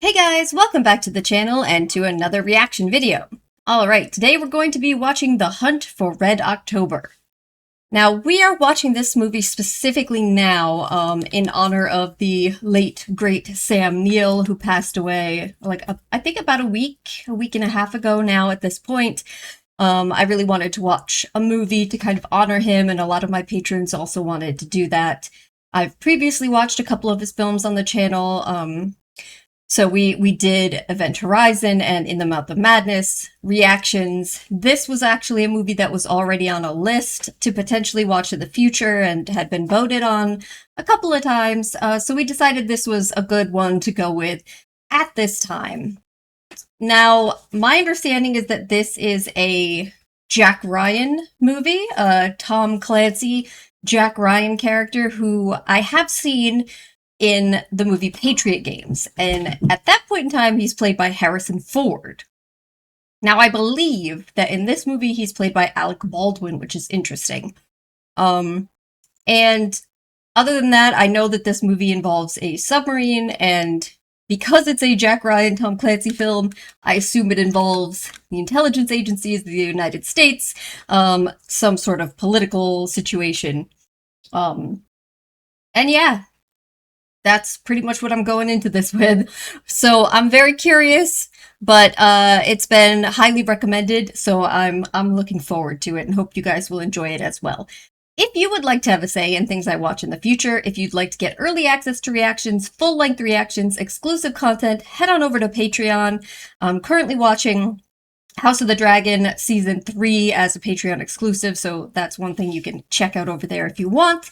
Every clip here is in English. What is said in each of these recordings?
Hey guys, welcome back to the channel and to another reaction video. Alright, today we're going to be watching The Hunt for Red October. Now, we are watching this movie specifically now in honor of the late, great Sam Neill, who passed away, I think about a week and a half ago now at this point. I really wanted to watch a movie to kind of honor him, and a lot of my patrons also wanted to do that. I've previously watched a couple of his films on the channel, so we did Event Horizon and In the Mouth of Madness reactions. This was actually a movie that was already on a list to potentially watch in the future and had been voted on a couple of times, so we decided this was a good one to go with at this time. Now, my understanding is that this is a Jack Ryan movie, Tom Clancy, Jack Ryan character who I have seen in the movie Patriot Games, and at that point in time he's played by Harrison Ford. Now I believe that in this movie he's played by Alec Baldwin, which is interesting. And other than that, I know that this movie involves a submarine, and because it's a Jack Ryan, Tom Clancy film, I assume it involves the intelligence agencies of the United States, some sort of political situation. And yeah, that's pretty much what I'm going into this with. So I'm very curious, but it's been highly recommended, so I'm looking forward to it and hope you guys will enjoy it as well. If you would like to have a say in things I watch in the future, if you'd like to get early access to reactions, full-length reactions, exclusive content, head on over to Patreon. I'm currently watching House of the Dragon Season 3 as a Patreon exclusive, so that's one thing you can check out over there if you want.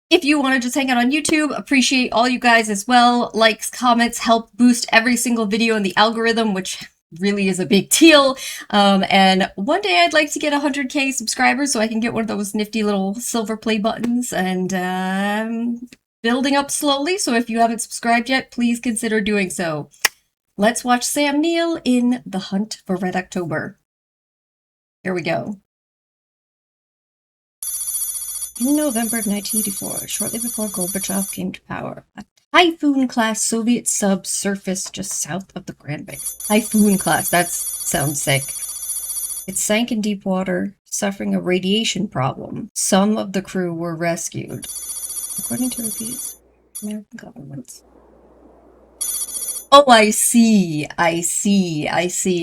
If you want to just hang out on YouTube, appreciate all you guys as well. Likes, comments help boost every single video in the algorithm, which really is a big deal. And one day I'd like to get 100k subscribers so I can get one of those nifty little silver play buttons, and building up slowly, so if you haven't subscribed yet, please consider doing so. Let's watch Sam Neill in The Hunt for Red October. Here we go. In November of 1984, shortly before Gorbachev came to power, a Typhoon-class Soviet sub surfaced just south of the Grand Banks. Typhoon-class, that sounds sick. It sank in deep water, suffering a radiation problem. Some of the crew were rescued, according to reviews from American governments. Oh, I see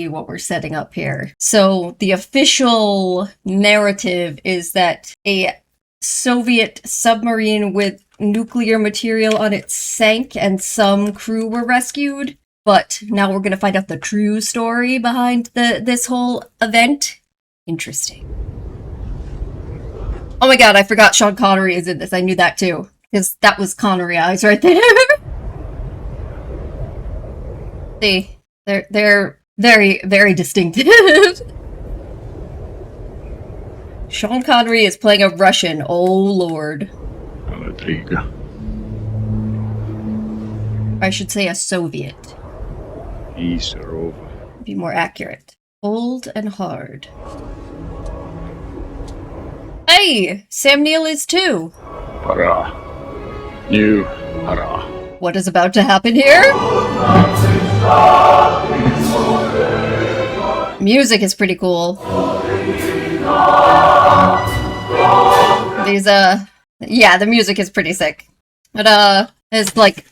what we're setting up here. So the official narrative is that a Soviet submarine with nuclear material on it sank and some crew were rescued, but now we're gonna find out the true story behind this whole event. Interesting. Oh my god, I forgot Sean Connery is in this. I knew that too, because that was Connery eyes right there. See, they're very, very distinctive. Sean Connery is playing a Russian. Oh lord. I should say a Soviet. Be more accurate. Old and hard. Hey! Sam Neill is too! What is about to happen here? Music is pretty cool. These, yeah, the music is pretty sick. But, it's like,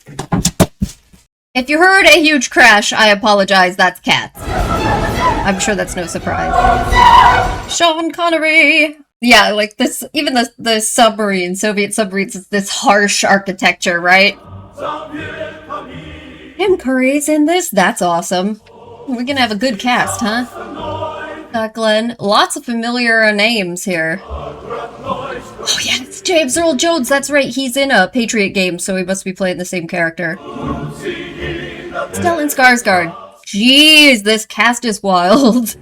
if you heard a huge crash, I apologize, that's cats. I'm sure that's no surprise. Sean Connery! Yeah, like this, even the submarine, Soviet submarines, is this harsh architecture, right? Tim Curry's in this? That's awesome. We're gonna have a good cast, huh? Glenn. Lots of familiar names here. Oh yeah, it's James Earl Jones, that's right, he's in a Patriot Games, so he must be playing the same character. Stellan Skarsgård. Jeez, this cast is wild.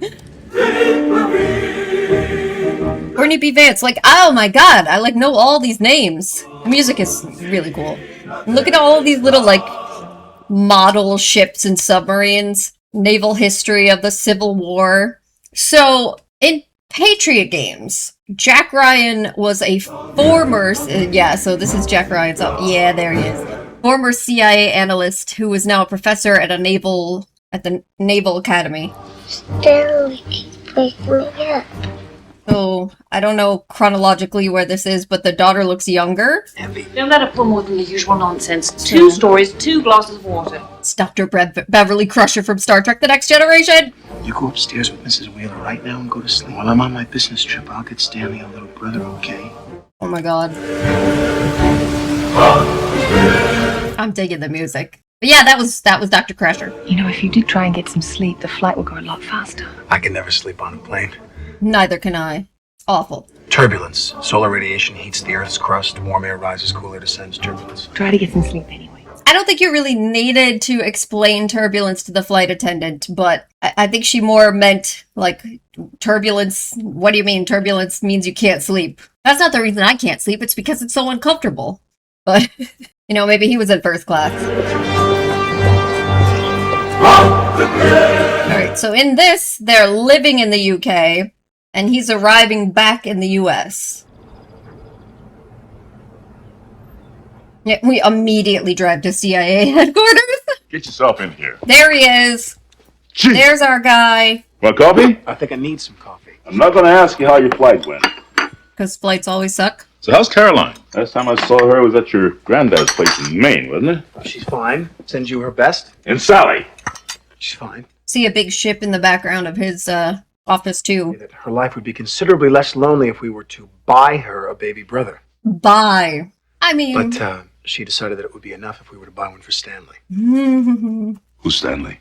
Courtney B. Vance, like, oh my god, I like know all these names. The music is really cool. And look at all of these little, like, model ships and submarines. Naval history of the Civil War. So, in Patriot Games, Jack Ryan was a former, yeah, so this is Jack Ryan's, oh, yeah, there he is. former CIA analyst who is now a professor at the Naval Academy. Stanley keeps waking me up. So, I don't know chronologically where this is, but the daughter looks younger. Don't let it pull more than the usual nonsense. 2 stories, 2 glasses of water. It's Dr. Beverly Crusher from Star Trek The Next Generation. You go upstairs with Mrs. Wheeler right now and go to sleep. While I'm on my business trip, I'll get Stanley a little brother, okay? Oh my god. I'm digging the music. But yeah, that was Dr. Crusher. You know, if you did try and get some sleep, the flight will go a lot faster. I can never sleep on a plane. Neither can I. Awful. Turbulence. Solar radiation heats the Earth's crust. Warm air rises, cool air descends. Turbulence. Try to get some sleep anyway. I don't think you really needed to explain turbulence to the flight attendant, but I think she more meant, like, turbulence. What do you mean? Turbulence means you can't sleep. That's not the reason I can't sleep. It's because it's so uncomfortable. But, you know, maybe he was in first class. Alright, so in this, they're living in the UK, and he's arriving back in the US. Yeah, we immediately drive to CIA headquarters. Get yourself in here. There he is. Jeez. There's our guy. Want coffee? I think I need some coffee. I'm not going to ask you how your flight went. Because flights always suck. So how's Caroline? Last time I saw her was at your granddad's place in Maine, wasn't it? Oh, she's fine. Sends you her best. And Sally. She's fine. See a big ship in the background of his office, too. That her life would be considerably less lonely if we were to buy her a baby brother. Bye. I mean... But she decided that it would be enough if we were to buy one for Stanley. Who's Stanley?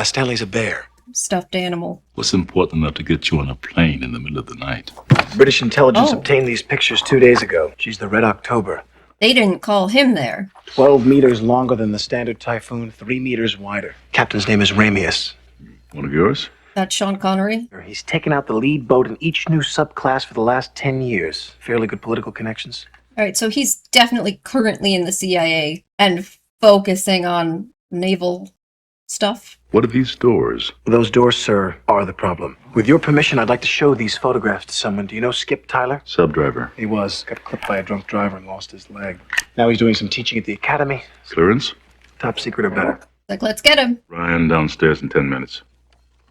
Stanley's a bear. Stuffed animal. What's important enough to get you on a plane in the middle of the night? British intelligence obtained these pictures 2 days ago. She's the Red October. They didn't call him there. 12 meters longer than the standard Typhoon, 3 meters wider. Captain's name is Ramius. One of yours? That's Sean Connery. He's taken out the lead boat in each new subclass for the last 10 years. Fairly good political connections. Alright, so he's definitely currently in the CIA and focusing on naval stuff. What are these doors? Those doors, sir, are the problem. With your permission, I'd like to show these photographs to someone. Do you know Skip Tyler? Sub-driver. He was. Got clipped by a drunk driver and lost his leg. Now he's doing some teaching at the academy. Clearance? Top secret or better. Like, let's get him. Ryan downstairs in 10 minutes.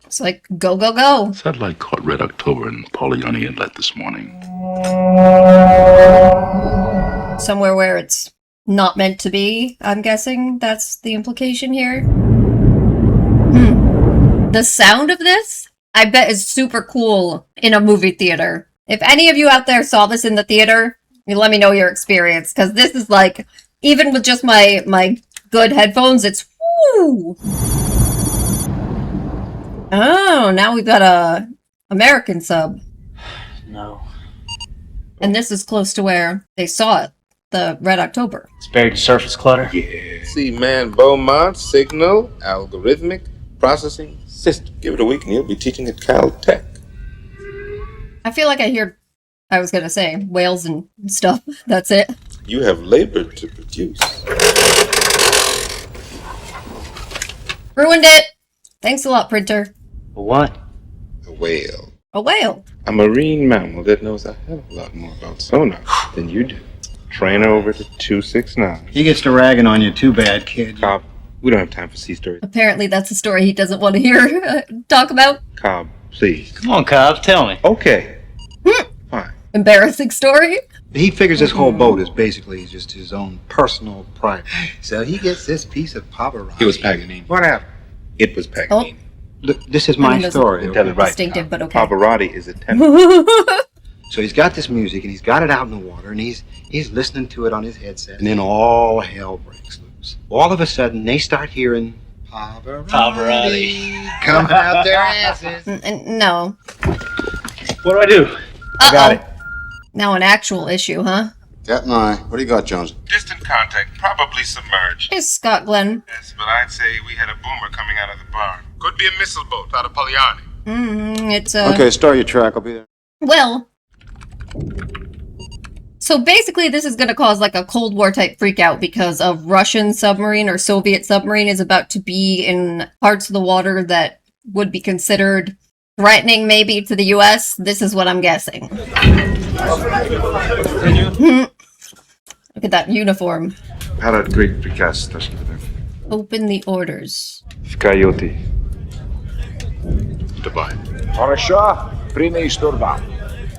It's like, go, go, go. Satellite caught Red October in Polyani Inlet this morning. Somewhere where it's not meant to be, I'm guessing. That's the implication here. The sound of this, I bet, is super cool in a movie theater. If any of you out there saw this in the theater, you let me know your experience, because this is like, even with just my good headphones, it's woo! Oh, now we've got a American sub. No. And this is close to where they saw it, the Red October. It's buried in surface clutter. Yeah. See, man, Beaumont, signal, algorithmic, processing, system. Give it a week and you'll be teaching at Caltech. I feel like I was gonna say, whales and stuff. That's it. You have labored to produce. Ruined it! Thanks a lot, printer. What? A whale. A whale. A marine mammal that knows a hell of a lot more about sonar than you do. Train her over to 269. He gets to ragging on you too bad, kid. Cobb, we don't have time for sea stories. Apparently that's a story he doesn't want to hear talk about. Cobb, please. Come on, Cobb, tell me. Okay. Fine. Embarrassing story. He figures this whole boat is basically just his own personal pride. So he gets this piece of Paparazzi. It was Paganini. Whatever. It was Paganini. This is my story. Tell it right. Distinctive, but okay. Pavarotti is a tenor. So he's got this music and he's got it out in the water and he's listening to it on his headset. And then all hell breaks loose. All of a sudden they start hearing Pavarotti coming out their asses. No. What do I do? I got it. Now an actual issue, huh? Captain Eye, what do you got, Jones? Distant contact, probably submerged. Here's Scott Glenn. Yes, but I'd say we had a boomer coming out of the barn. Could be a missile boat out of Polyani. It's Okay, start your track. I'll be there. Well, so basically this is going to cause like a Cold War type freakout because a Russian submarine or Soviet submarine is about to be in parts of the water that would be considered threatening maybe to the US. This is what I'm guessing. Look at that uniform. Parad Greek prikaz, Open the orders. v Coyote. Dubai.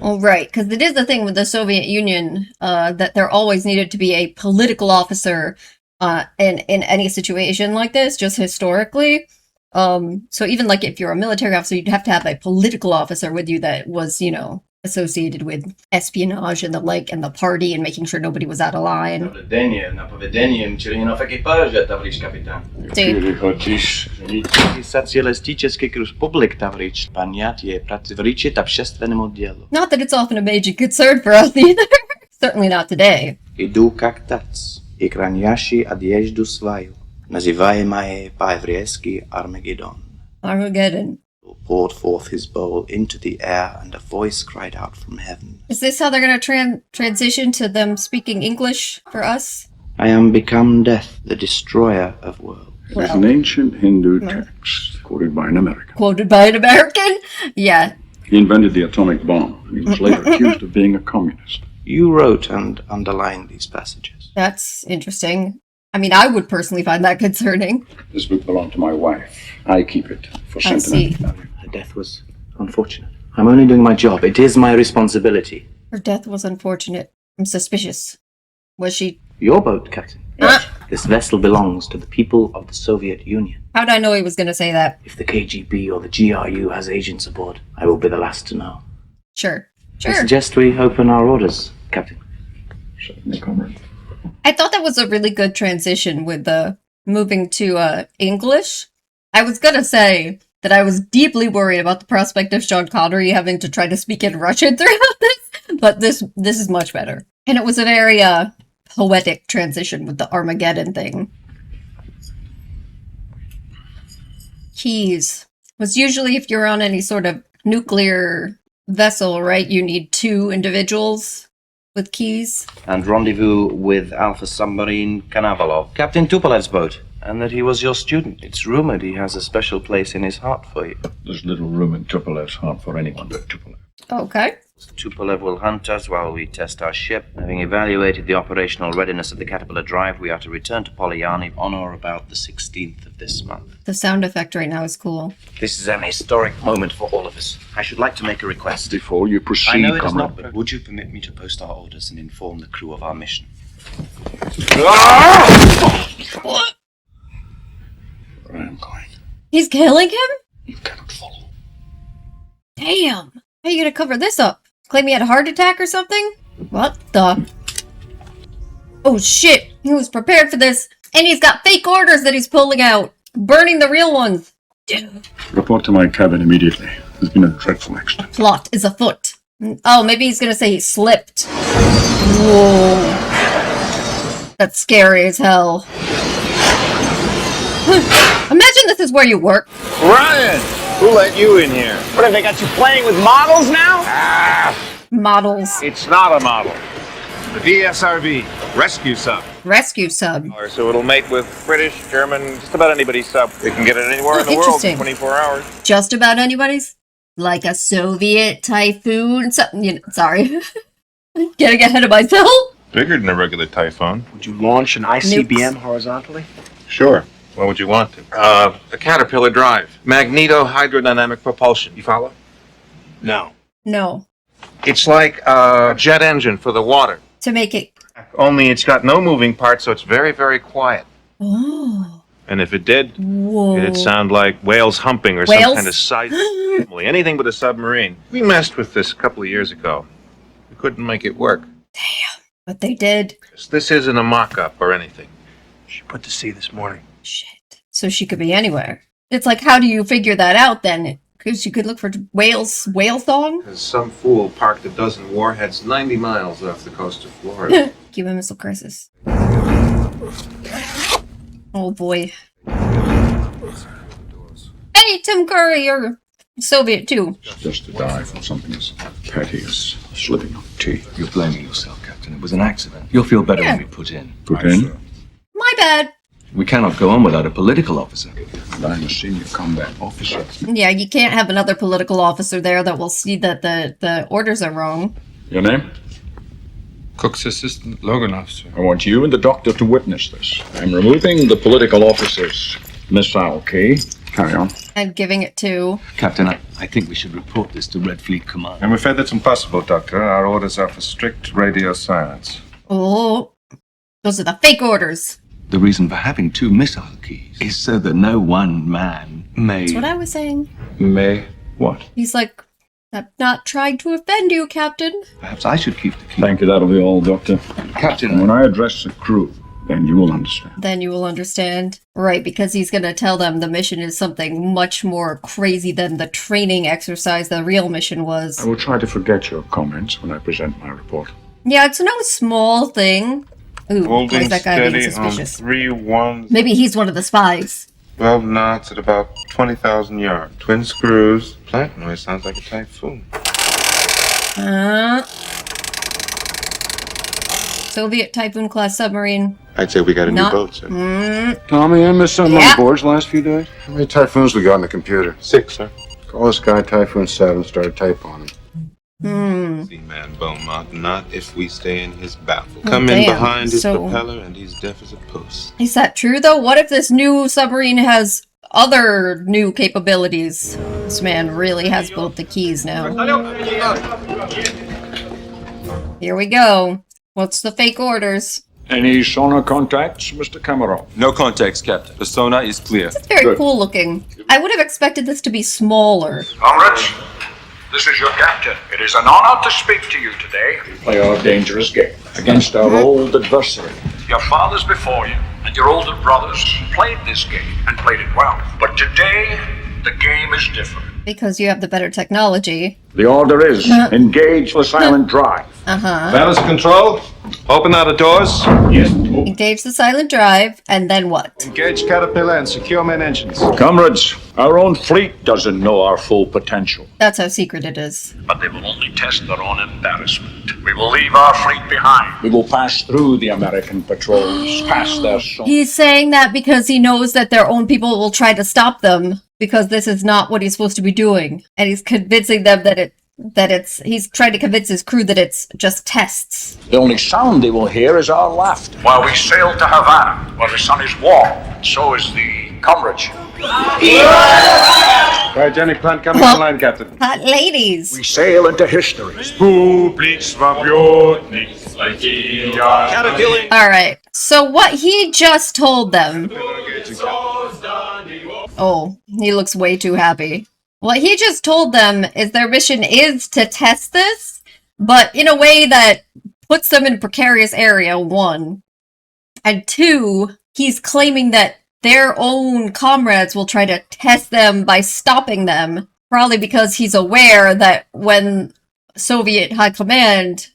All right, because it is the thing with the Soviet Union that there always needed to be a political officer in any situation like this, just historically. So even like if you're a military officer, you'd have to have a political officer with you that was, you know, associated with espionage and the like, and the party and making sure nobody was out of line. Not that it's often a major concern for us either. Certainly not today. Armageddon. Poured forth his bowl into the air, and a voice cried out from heaven. Is this how they're going to transition to them speaking English for us? I am become death, the destroyer of worlds. It is an ancient Hindu text, quoted by an American. Quoted by an American? Yeah. He invented the atomic bomb, and he was later accused of being a communist. You wrote and underlined these passages. That's interesting. I mean, I would personally find that concerning. This book belonged to my wife. I keep it for sentimental value. Her death was unfortunate. I'm only doing my job. It is my responsibility. Her death was unfortunate. I'm suspicious. Was she? Your boat, Captain. Yes. This vessel belongs to the people of the Soviet Union. How'd I know he was going to say that? If the KGB or the GRU has agents aboard, I will be the last to know. Sure. I suggest we open our orders, Captain. Certainly, comrade. I thought that was a really good transition with the moving to English. I was gonna say that I was deeply worried about the prospect of Sean Connery having to try to speak in Russian throughout this, but this is much better. And it was a very poetic transition with the Armageddon thing. Keys was usually if you're on any sort of nuclear vessel, right? You need 2 individuals with keys. And rendezvous with Alpha Submarine Konovalov, Captain Tupolev's boat, and that he was your student. It's rumored he has a special place in his heart for you. There's little room in Tupolev's heart for anyone but Tupolev. Okay. Tupolev will hunt us while we test our ship. Having evaluated the operational readiness of the Caterpillar Drive, we are to return to Polyarny on or about the 16th of this month. The sound effect right now is cool. This is an historic moment for all of us. I should like to make a request. Before you proceed, I know it is comrade. not, but would you permit me to post our orders and inform the crew of our mission? What? I am going. He's killing him? You cannot follow. Damn. How are you gonna cover this up? Claim he had a heart attack or something? What the? Oh shit! He was prepared for this, and he's got fake orders that he's pulling out, burning the real ones. Dude. Report to my cabin immediately. There's been a dreadful accident. Plot is afoot. Oh, maybe he's gonna say he slipped. Whoa. That's scary as hell. Imagine this is where you work. Ryan! Who let you in here? What, have they got you playing with models now? Models. It's not a model. The DSRV, rescue sub. Rescue sub. So it'll mate with British, German, just about anybody's sub. They can get it anywhere in the world in 24 hours. Just about anybody's? Like a Soviet Typhoon? Sorry. Getting ahead of myself. Bigger than a regular Typhoon. Would you launch an ICBM horizontally? Sure. What would you want to? A Caterpillar Drive. Magneto-hydrodynamic propulsion. You follow? No. No. It's like a jet engine for the water. To make it... Only it's got no moving parts, so it's very, very quiet. Oh. And if it did, Whoa. it'd sound like whales humping or some kind of sight. Anything but a submarine. We messed with this a couple of years ago. We couldn't make it work. Damn. But they did. This isn't a mock-up or anything. She put to sea this morning. Shit. So she could be anywhere. It's like, how do you figure that out then? Because you could look for whale song? Because some fool parked a dozen warheads 90 miles off the coast of Florida. Cuban Missile Crisis. Oh boy. Hey, Tim Curry, you're Soviet too. Just to die from something as petty as slipping on tea. You're blaming yourself, Captain. It was an accident. You'll feel better when we put in. Put in? My bad. We cannot go on without a political officer. And I'm a senior combat officer. Yeah, you can't have another political officer there that will see that the orders are wrong. Your name? Cook's assistant, Logan officer. I want you and the doctor to witness this. I'm removing the political officer's missile key. Carry on. And giving it to... Captain, I think we should report this to Red Fleet Command. I'm afraid that's impossible, Doctor. Our orders are for strict radio silence. Oh, those are the fake orders. The reason for having 2 missile keys is so that no one man may... That's what I was saying. May what? He's like, I'm not trying to offend you, Captain. Perhaps I should keep the key. Thank you, that'll be all, Doctor. Captain, And when I address the crew, then you will understand. Then you will understand. Right, because he's gonna tell them the mission is something much more crazy than the training exercise the real mission was. I will try to forget your comments when I present my report. Yeah, it's no small thing. Ooh, why Holding is that guy being steady on suspicious? 3-1. Maybe he's one of the spies. 12 knots at about 20,000 yards. Twin screws. Plant noise sounds like a typhoon. Soviet Typhoon-class submarine. I'd say we got a new Not- boat, sir. Tommy, I missed something Yeah. on the boards the last few days. How many typhoons we got on the computer? 6, sir. Call this guy Typhoon 7, start a type on him. Seaman Beaumont, not if we stay in his baffle. Oh, Come in damn. behind his So- propeller and he's deaf as a post. Is that true, though? What if this new submarine has other new capabilities? This man really has both the keys now. Here we go. What's the fake orders? Any sonar contacts, Mr. Cameron? No contacts, Captain. The sonar is clear. It's very cool looking. I would have expected this to be smaller. Comrades, this is your captain. It is an honor to speak to you today. Play our dangerous game against our old adversary. Your fathers before you and your older brothers played this game and played it well. But today, the game is different. Because you have the better technology. The order is engage the silent drive. Balance control. Open out the doors. Yes. Engage the silent drive, and then what? Engage Caterpillar and secure main engines. Comrades, our own fleet doesn't know our full potential. That's how secret it is. But they will only test their own embarrassment. We will leave our fleet behind. We will pass through the American patrols, past their sonars. He's saying that because he knows that their own people will try to stop them, because this is not what he's supposed to be doing. And he's convincing them he's trying to convince his crew that it's just tests. The only sound they will hear is our laughter. While we sail to Havana, where the sun is warm, so is the comradeship. Cryogenic plant coming online, Captain. Hot ladies. We sail into history. Alright, so what he just told them... Oh, he looks way too happy. What he just told them is their mission is to test this, but in a way that puts them in a precarious area, 1. And 2, he's claiming that their own comrades will try to test them by stopping them, probably because he's aware that when Soviet High Command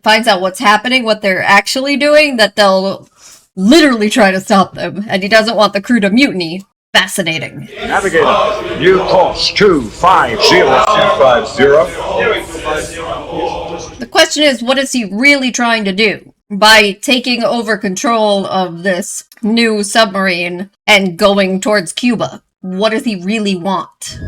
finds out what's happening, what they're actually doing, that they'll literally try to stop them, and he doesn't want the crew to mutiny. Fascinating. Navigator, new course 250. 250. The question is, what is he really trying to do? By taking over control of this new submarine and going towards Cuba, what does he really want?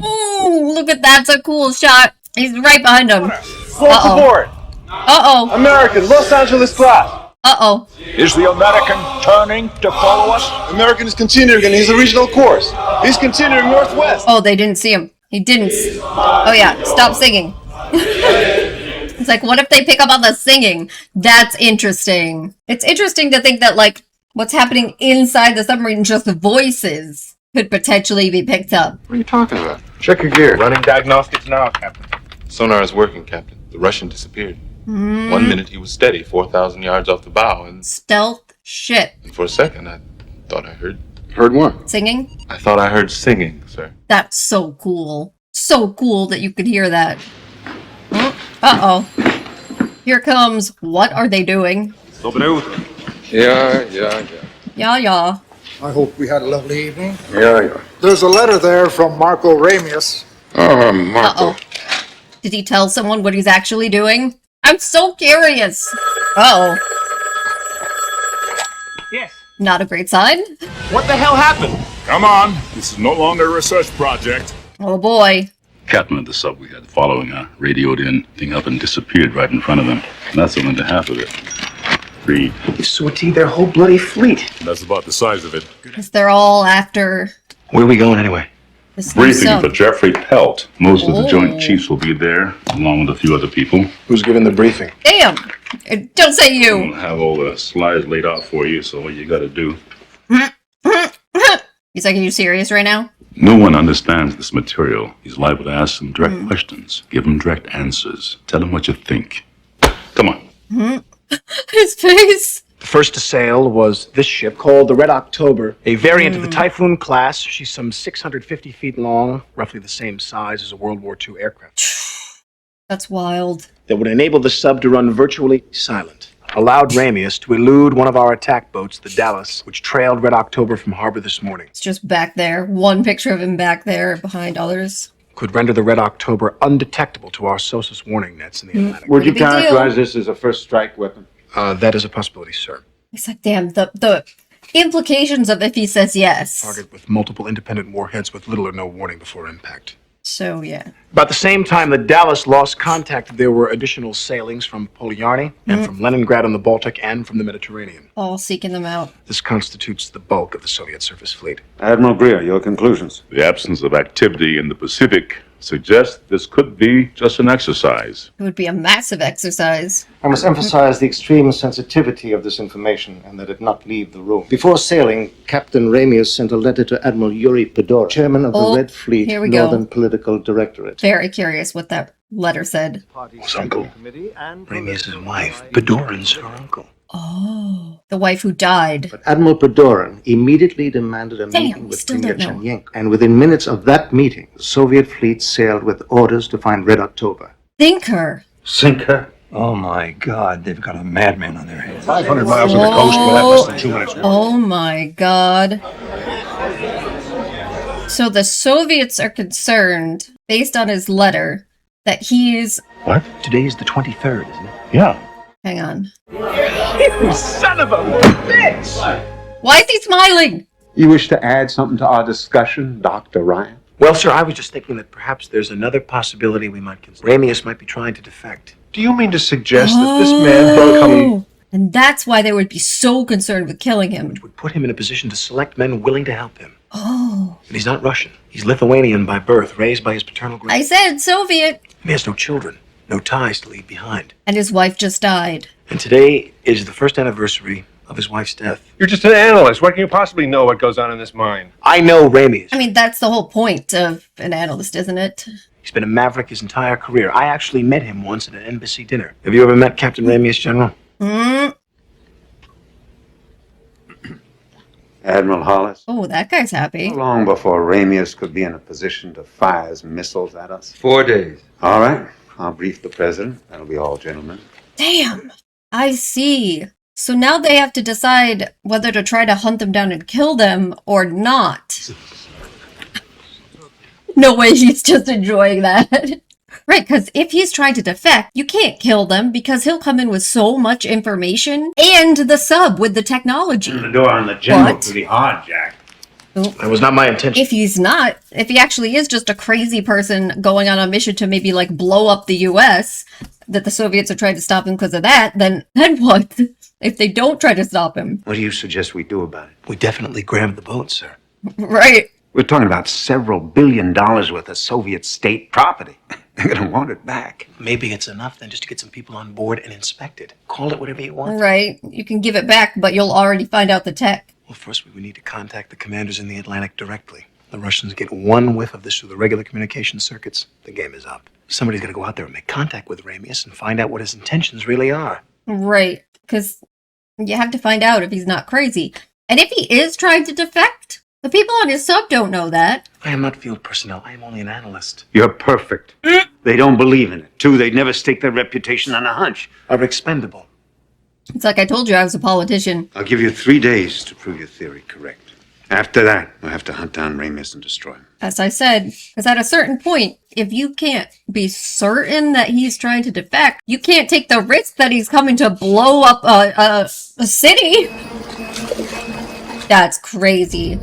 Ooh, look at that, it's a cool shot. He's right behind him. Full support. Uh-oh. American, Los Angeles class. Uh-oh. Is the American turning to follow us? American is continuing in his original course. He's continuing northwest. Oh, they didn't see him. He didn't. Oh yeah, stop singing. It's like, what if they pick up on the singing? That's interesting. It's interesting to think that, like, what's happening inside the submarine, just the voices, could potentially be picked up. What are you talking about? Check your gear. Running diagnostics now, Captain. Sonar is working, Captain. The Russian disappeared. 1 minute he was steady, 4,000 yards off the bow, and Stealth shit. for a second I thought I heard... Heard what? Singing? I thought I heard singing, sir. That's so cool. So cool that you could hear that. Uh-oh. Here comes, what are they doing? Yeah. Yeah. I hope we had a lovely evening. Yeah. There's a letter there from Marco Ramius. Oh, Marco. Uh-oh. Did he tell someone what he's actually doing? I'm so curious. Uh-oh. Yes. Not a great sign. What the hell happened? Come on, this is no longer a research project. Oh boy. Captain of the sub we had following a radioed in thing up and disappeared right in front of them. And that's only the half of it. Read. You sortie their whole bloody fleet. That's about the size of it. Because they're all after Where are we going anyway? this new Briefing sub. for Jeffrey Pelt. Most of the Oh. Joint Chiefs will be there, along with a few other people. Who's giving the briefing? Damn! Don't say you! We'll have all the slides laid out for you, so what you gotta do. He's like, are you serious right now? No one understands this material. He's liable to ask some direct questions. Give him direct answers. Tell him what you think. Come on. His face! The first to sail was this ship called the Red October, a variant of the Typhoon class. She's some 650 feet long, roughly the same size as a World War II aircraft. That's wild. That would enable the sub to run virtually silent. Allowed Ramius to elude one of our attack boats, the Dallas, which trailed Red October from harbor this morning. It's just back there. One picture of him back there behind others. Could render the Red October undetectable to our SOSUS warning nets in the Atlantic. Would you Big deal. characterize this as a first strike weapon? That is a possibility, sir. He's like, damn, the implications of if he says yes. Target with multiple independent warheads with little or no warning before impact. So, yeah. About the same time the Dallas lost contact, there were additional sailings from Polyarny and from Leningrad on the Baltic and from the Mediterranean. All seeking them out. This constitutes the bulk of the Soviet surface fleet. Admiral Greer, your conclusions? The absence of activity in the Pacific suggests this could be just an exercise. It would be a massive exercise. I must emphasize the extreme sensitivity of this information and that it not leave the room. Before sailing, Captain Ramius sent a letter to Admiral Yuri Pedor, chairman of the Red Fleet here we go. Northern Political Directorate. Very curious what that letter said. His uncle. Ramius' wife. Bedoran's her uncle. Oh, the wife who died. But Admiral Pedoran immediately demanded a meeting with still Premier don't know. Chernyenko. And within minutes of that meeting, the Soviet fleet sailed with orders to find Red October. Thinker. Sink her? Oh my God, they've got a madman on their hands. 500 miles from the coast, we'll have less than 2 minutes. Oh my god. So the Soviets are concerned, based on his letter, that he's... What? Today is the 23rd, isn't it? Yeah. Hang on. You son of a bitch! Why is he smiling? You wish to add something to our discussion, Dr. Ryan? Well, sir, I was just thinking that perhaps there's another possibility we might consider. Ramius might be trying to defect. Do you mean to suggest that this man will come... And that's why they would be so concerned with killing him. Which would put him in a position to select men willing to help him. Oh. But he's not Russian. He's Lithuanian by birth, raised by his paternal I said Soviet. He has no children, no ties to leave behind. And his wife just died. And today is the first anniversary of his wife's death. You're just an analyst. What can you possibly know what goes on in this mind? I know Ramius. I mean, that's the whole point of an analyst, isn't it? He's been a maverick his entire career. I actually met him once at an embassy dinner. Have you ever met Captain Ramius, General? Admiral Hollis? Oh, that guy's happy. How long before Ramius could be in a position to fire his missiles at us? 4 days. All right. I'll brief the president. That'll be all, gentlemen. Damn. I see. So now they have to decide whether to try to hunt them down and kill them or not. No way he's just enjoying that. Right, because if he's trying to defect, you can't kill them because he'll come in with so much information and the sub with the technology. The door on the general What? pretty hard, Jack. That was not my intention. If he's not, if he actually is just a crazy person going on a mission to maybe like blow up the US, that the Soviets are trying to stop him because of that, then what? If they don't try to stop him. What do you suggest we do about it? We definitely grabbed the boat, sir. Right. We're talking about several $1 billion worth of Soviet state property. They're going to want it back. Maybe it's enough then just to get some people on board and inspect it. Call it whatever you want. Right. You can give it back, but you'll already find out the tech. Well, first we would need to contact the commanders in the Atlantic directly. The Russians get one whiff of this through the regular communication circuits, the game is up. Somebody's got to go out there and make contact with Ramius and find out what his intentions really are. Right. Because you have to find out if he's not crazy. And if he is trying to defect, the people on his sub don't know that. I am not field personnel. I am only an analyst. You're perfect. They don't believe in it. Too, they'd never stake their reputation on a hunch. Are expendable. It's like I told you I was a politician. I'll give you 3 days to prove your theory correct. After that, we'll have to hunt down Ramius and destroy him. As I said, because at a certain point, if you can't be certain that he's trying to defect, you can't take the risk that he's coming to blow up a city. That's crazy.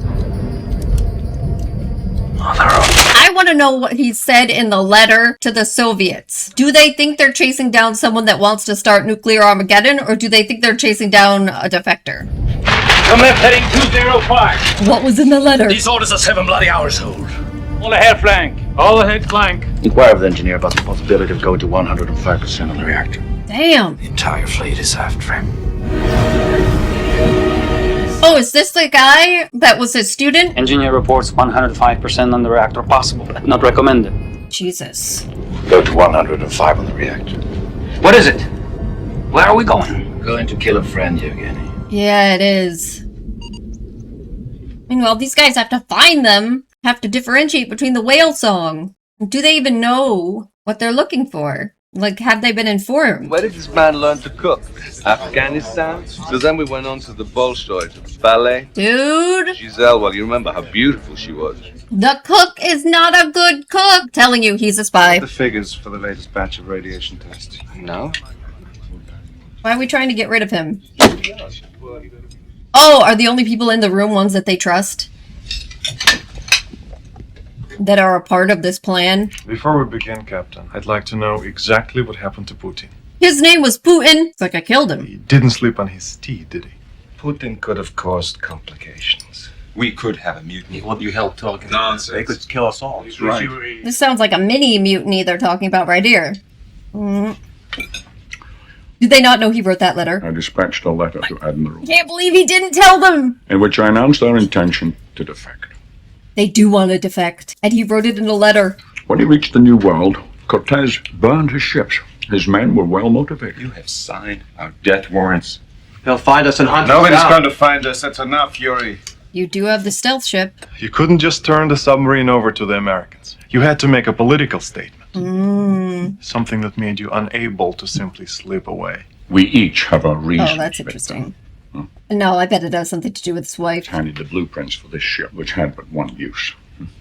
I want to know what he said in the letter to the Soviets. Do they think they're chasing down someone that wants to start nuclear Armageddon, or do they think they're chasing down a defector? Come left heading 205. What was in the letter? These orders are 7 bloody hours old. All ahead flank. All ahead flank. Inquire with the engineer about the possibility of going to 105% on the reactor. Damn. The entire fleet is after him. Oh, is this the guy that was his student? Engineer reports 105% on the reactor possible, but not recommended. Jesus. Go to 105 on the reactor. What is it? Where are we going? Going to kill a friend, Yevgeny. Yeah, it is. Meanwhile, these guys have to find them, have to differentiate between the whale song. Do they even know what they're looking for? Like, have they been informed? Where did this man learn to cook? Afghanistan? So then we went on to the Bolshoi, to the ballet. Dude! Giselle, well, you remember how beautiful she was. The cook is not a good cook! Telling you, he's a spy. The figures for the latest batch of radiation tests. No? Why are we trying to get rid of him? Oh, are the only people in the room ones that they trust? That are a part of this plan? Before we begin, Captain, I'd like to know exactly what happened to Putin. His name was Putin. It's like I killed him. He didn't sleep on his tea, did he? Putin could have caused complications. We could have a mutiny. What you held talking? Nonsense. They could kill us all. He's right. This sounds like a mini mutiny they're talking about right here. Did they not know he wrote that letter? I dispatched a letter to Admiral, Can't believe he didn't tell them! in which I announced our intention to defect. They do want to defect. And he wrote it in a letter. When he reached the New World, Cortez burned his ships. His men were well motivated. You have signed our death warrants. He'll find us and hunt us Nobody's down. going to find us. That's enough, Yuri. You do have the stealth ship. You couldn't just turn the submarine over to the Americans. You had to make a political statement. Something that made you unable to simply slip away. We each have a reason. Oh, that's interesting. No, I bet it has something to do with his wife. Handed the blueprints for this ship, which had but one use.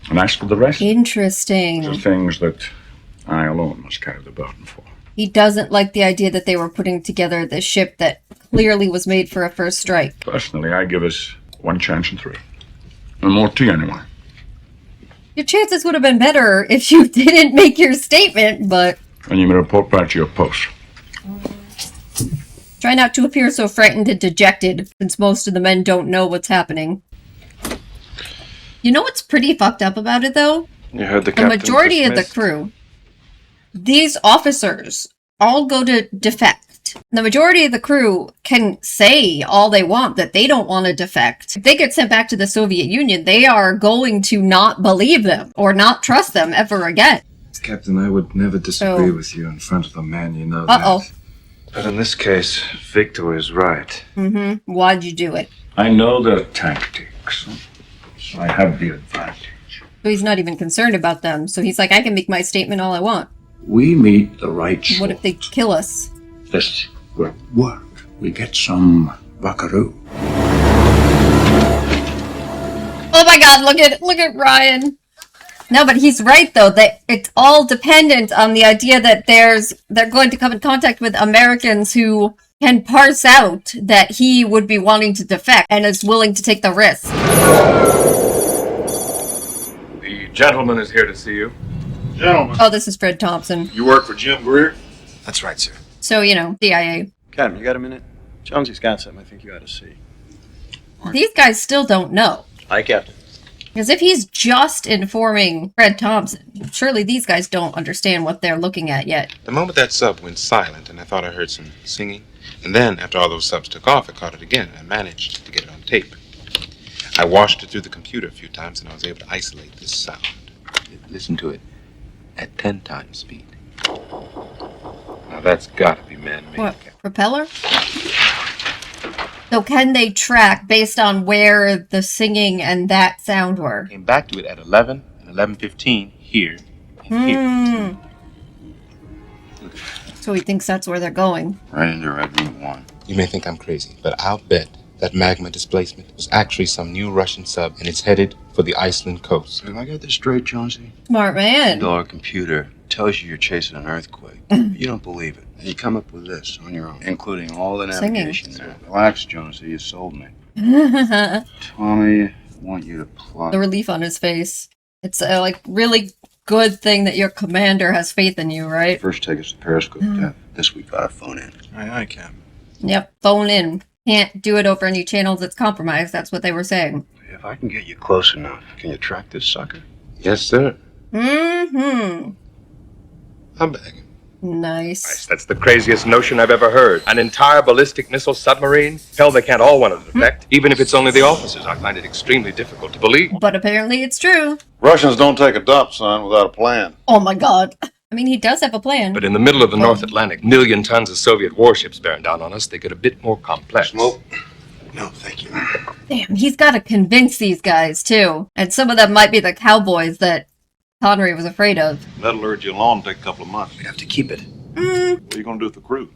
And as for the rest, Interesting. the things that I alone must carry the burden for. He doesn't like the idea that they were putting together this ship that clearly was made for a first strike. Personally, I give us 1 chance in 3. And more tea anyway. Your chances would have been better if you didn't make your statement, but And you may report back to your post. try not to appear so frightened and dejected, since most of the men don't know what's happening. You know what's pretty fucked up about it, though? You heard the The captain majority of the dismissed. crew, these officers, all go to defect. The majority of the crew can say all they want that they don't want to defect. If they get sent back to the Soviet Union, they are going to not believe them or not trust them ever again. Captain, I would never disagree So- with you in front of a man you know Uh-oh. But in this case, Victor is right. Why'd you do it? I know their tactics. So I have the advantage. So he's not even concerned about them. So he's like, I can make my statement all I want. We meet the right shore. What if they kill us? This will work. We get some buckaroo. Oh my god, look at Ryan. No, but he's right though, that it's all dependent on the idea that they're going to come in contact with Americans who can parse out that he would be wanting to defect and is willing to take the risk. The gentleman is here to see you. Gentlemen. Oh, this is Fred Thompson. You work for Jim Greer? That's right, sir. So, you know, CIA. Captain, you got a minute? Jonesy's got something I think you ought to see. These guys still don't know. Aye, Captain. Because if he's just informing Fred Thompson, surely these guys don't understand what they're looking at yet. The moment that sub went silent and I thought I heard some singing, and then after all those subs took off, I caught it again and I managed to get it on tape. I washed it through the computer a few times and I was able to isolate this sound. Listen to it at 10 times speed. Now that's gotta be man-made. What, propeller? So can they track based on where the singing and that sound were? Came back to it at 11 and 11:15 here and here. So he thinks that's where they're going. Right into Red Room 1. You may think I'm crazy, but I'll bet that magma displacement was actually some new Russian sub and it's headed for the Iceland coast. Have I got this straight, Jonesy? Smart man. Our computer tells you you're chasing an earthquake. You don't believe it. You come up with this on your own, including all the Singing. navigation there. Relax, Jonesy. You sold me. The Tommy, I want you to plot. relief on his face. It's like really good thing that your commander has faith in you, right? First, take us to Periscope, Cap. This we gotta phone in. Aye, Cap. Yep, phone in. Can't do it over any channels that's compromised. That's what they were saying. If I can get you close enough, can you track this sucker? Yes, sir. Mm-hmm. I'm begging. Nice. That's the craziest notion I've ever heard. An entire ballistic missile submarine? Hell, they can't all want to defect. Even if it's only the officers, I find it extremely difficult to believe. But apparently it's true. Russians don't take a dump, son, without a plan. Oh my god. I mean, he does have a plan. But in the middle of the North Atlantic, million tons of Soviet warships bearing down on us, they get a bit more complex. Smoke? No, thank you. Damn, he's got to convince these guys, too. And some of them might be the cowboys that Connery was afraid of. That'll urge you along, take a couple of months. We have to keep it. What are you going to do with the crew?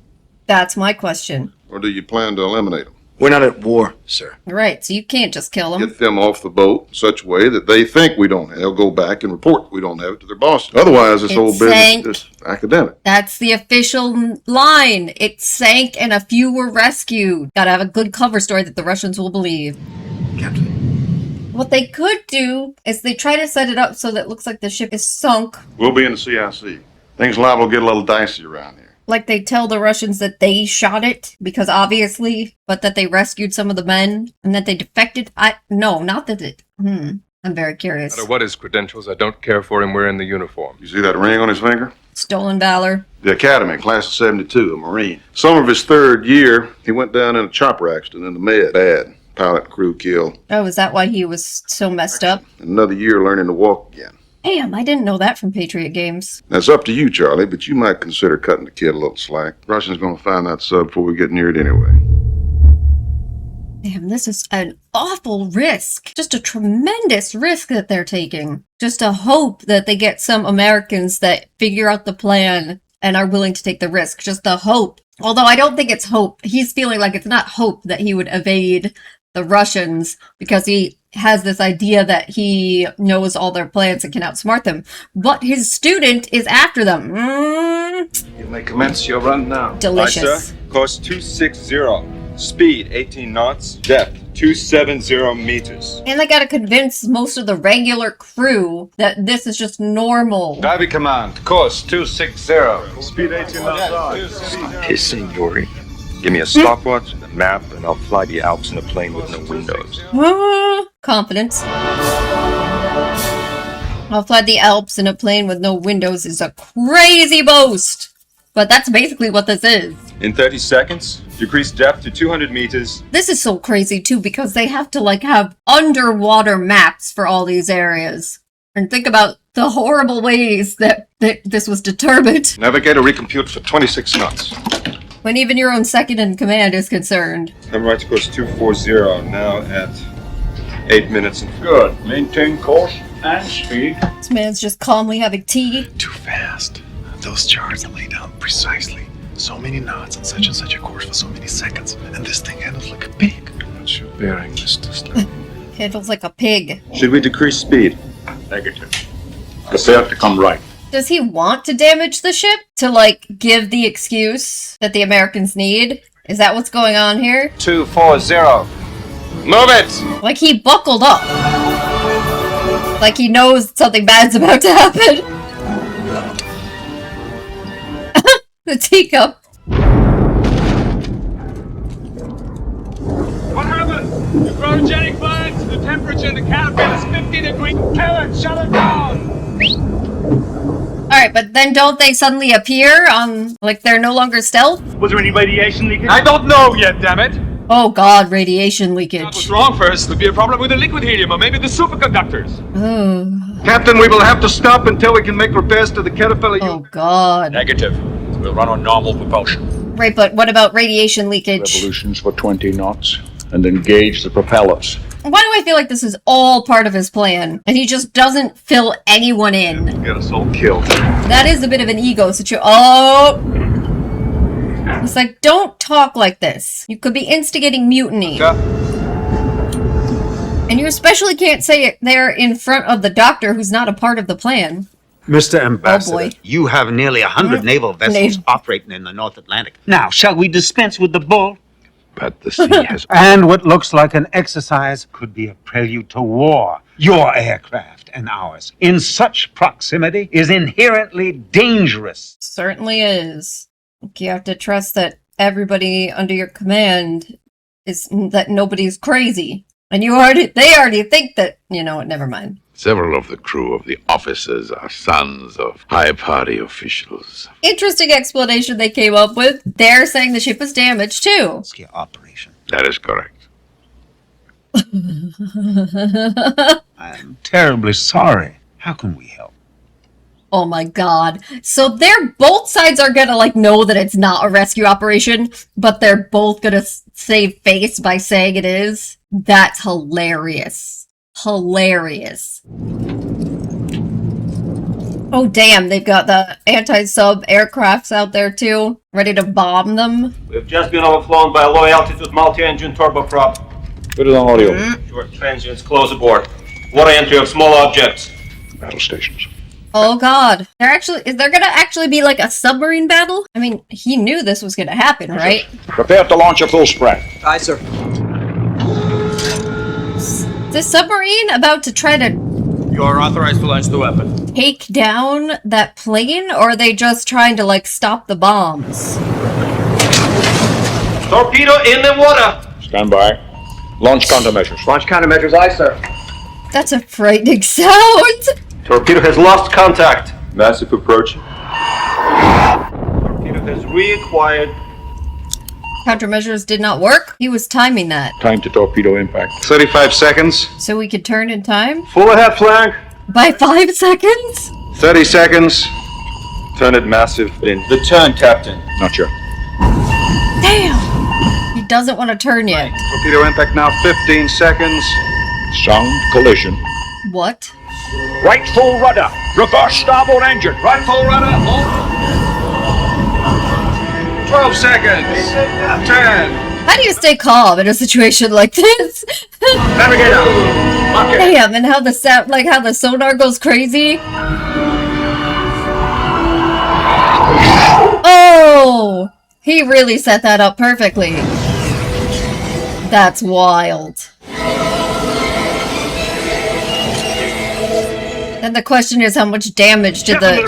That's my question. Or do you plan to eliminate them? We're not at war, sir. Right, so you can't just kill them. Get them off the boat in such a way that they think we don't have it. They'll go back and report we don't have it to their bosses. Otherwise, this whole business is just academic. That's the official line. It sank and a few were rescued. Gotta have a good cover story that the Russians will believe. Captain. What they could do is they try to set it up so that it looks like the ship is sunk. We'll be in the CIC. Things liable to get a little dicey around here. Like they tell the Russians that they shot it, because obviously, but that they rescued some of the men and that they defected. No, not that it. I'm very curious. No matter what his credentials, I don't care for him wearing the uniform. You see that ring on his finger? Stolen valor. The Academy, class of 72, a Marine. Summer of his third year, he went down in a chopper accident in the Med. Bad. Pilot and crew killed. Oh, is that why he was so messed up? Another year learning to walk again. Damn, I didn't know that from Patriot Games. That's up to you, Charlie, but you might consider cutting the kid a little slack. Russians gonna find that sub before we get near it anyway. Damn, this is an awful risk. Just a tremendous risk that they're taking. Just a hope that they get some Americans that figure out the plan and are willing to take the risk. Just a hope. Although I don't think it's hope. He's feeling like it's not hope that he would evade the Russians because he has this idea that he knows all their plans and can outsmart them. But his student is after them. You may commence your run now. Delicious. Aye, sir. Course 260. Speed 18 knots. Depth 270 meters. And they gotta convince most of the regular crew that this is just normal. Navy Command, course 260. Speed 18 outside. Pissing, Yuri. Give me a stopwatch, a map, and I'll fly the Alps in a plane with no windows. Confidence. I'll fly the Alps in a plane with no windows is a crazy boast. But that's basically what this is. In 30 seconds, decrease depth to 200 meters. This is so crazy too because they have to like have underwater maps for all these areas. And think about the horrible ways that this was determined. Navigator recompute for 26 knots. When even your own second in command is concerned. I'm right to course 240, now at 8 minutes and... Good. Maintain course and speed. This man's just calmly having tea. Too fast. Those charts are laid down precisely. So many knots on such and such a course for so many seconds. And this thing handles like a pig. What's your bearing, Mr. Slim? Handles like a pig. Should we decrease speed? Negative. Prepare to come right. Does he want to damage the ship? To, like, give the excuse that the Americans need? Is that what's going on here? 240. Move it! Like, he buckled up. Like, he knows something bad's about to happen. The teacup. What happened? The cryogenic vents. The temperature in the cabin is 50 degrees. Kevin, shut it down! Alright, but then don't they suddenly appear on, like, they're no longer stealth? Was there any radiation leakage? I don't know yet, damn it! Oh god, radiation leakage. What's wrong first? Could be a problem with the liquid helium or maybe the superconductors. Oh. Captain, we will have to stop until we can make repairs to the Caterpillar. Oh god. Negative. We'll run on normal propulsion. Right, but what about radiation leakage? Revolutions for 20 knots and engage the propellers. Why do I feel like this is all part of his plan? And he just doesn't fill anyone in. Get us all killed. That is a bit of an ego situation. Oh! It's like, don't talk like this. You could be instigating mutiny. And you especially can't say it there in front of the doctor who's not a part of the plan. Mr. Ambassador, boy. you have nearly 100 naval vessels operating in the North Atlantic. Now, shall we dispense with the bull? But the sea has... And what looks like an exercise could be a prelude to war. Your aircraft and ours, in such proximity, is inherently dangerous. Certainly is. You have to trust that everybody under your command is that nobody's crazy. And they already think that, you know what, never mind. Several of the crew of the officers are sons of high party officials. Interesting explanation they came up with. They're saying the ship was damaged too. Rescue operation. That is correct. I'm terribly sorry. How can we help? Oh my god. So both sides are gonna like know that it's not a rescue operation, but they're both gonna save face by saying it is. That's hilarious. Hilarious. Oh damn, they've got the anti-sub aircrafts out there too, ready to bomb them. We've just been overflown by a low-altitude multi-engine turboprop. Put it on audio. Short transients close aboard. Water entry of small objects. Battle stations. Oh god. Is there gonna actually be like a submarine battle? I mean, he knew this was gonna happen, right? Prepare to launch a full spread. Aye, sir. The submarine about to try to... You are authorized to launch the weapon. Take down that plane, or are they just trying to, like, stop the bombs? Torpedo in the water! Stand by. Launch countermeasures. Launch countermeasures, aye, sir. That's a frightening sound! Torpedo has lost contact. Massive approach. Torpedo has reacquired. Countermeasures did not work? He was timing that. Time to torpedo impact. 35 seconds. So we could turn in time? Full ahead flank. By 5 seconds? 30 seconds. Turn it massive in. The turn, Captain. Not sure. Damn! He doesn't want to turn yet. Torpedo impact now 15 seconds. Sound collision. What? Right full rudder. Reverse starboard engine. Right full rudder. 12 seconds. 10. How do you stay calm in a situation like this? Navigator. Damn, and how the sonar goes crazy. Oh! He really set that up perfectly. That's wild. Then the question is, how much damage did the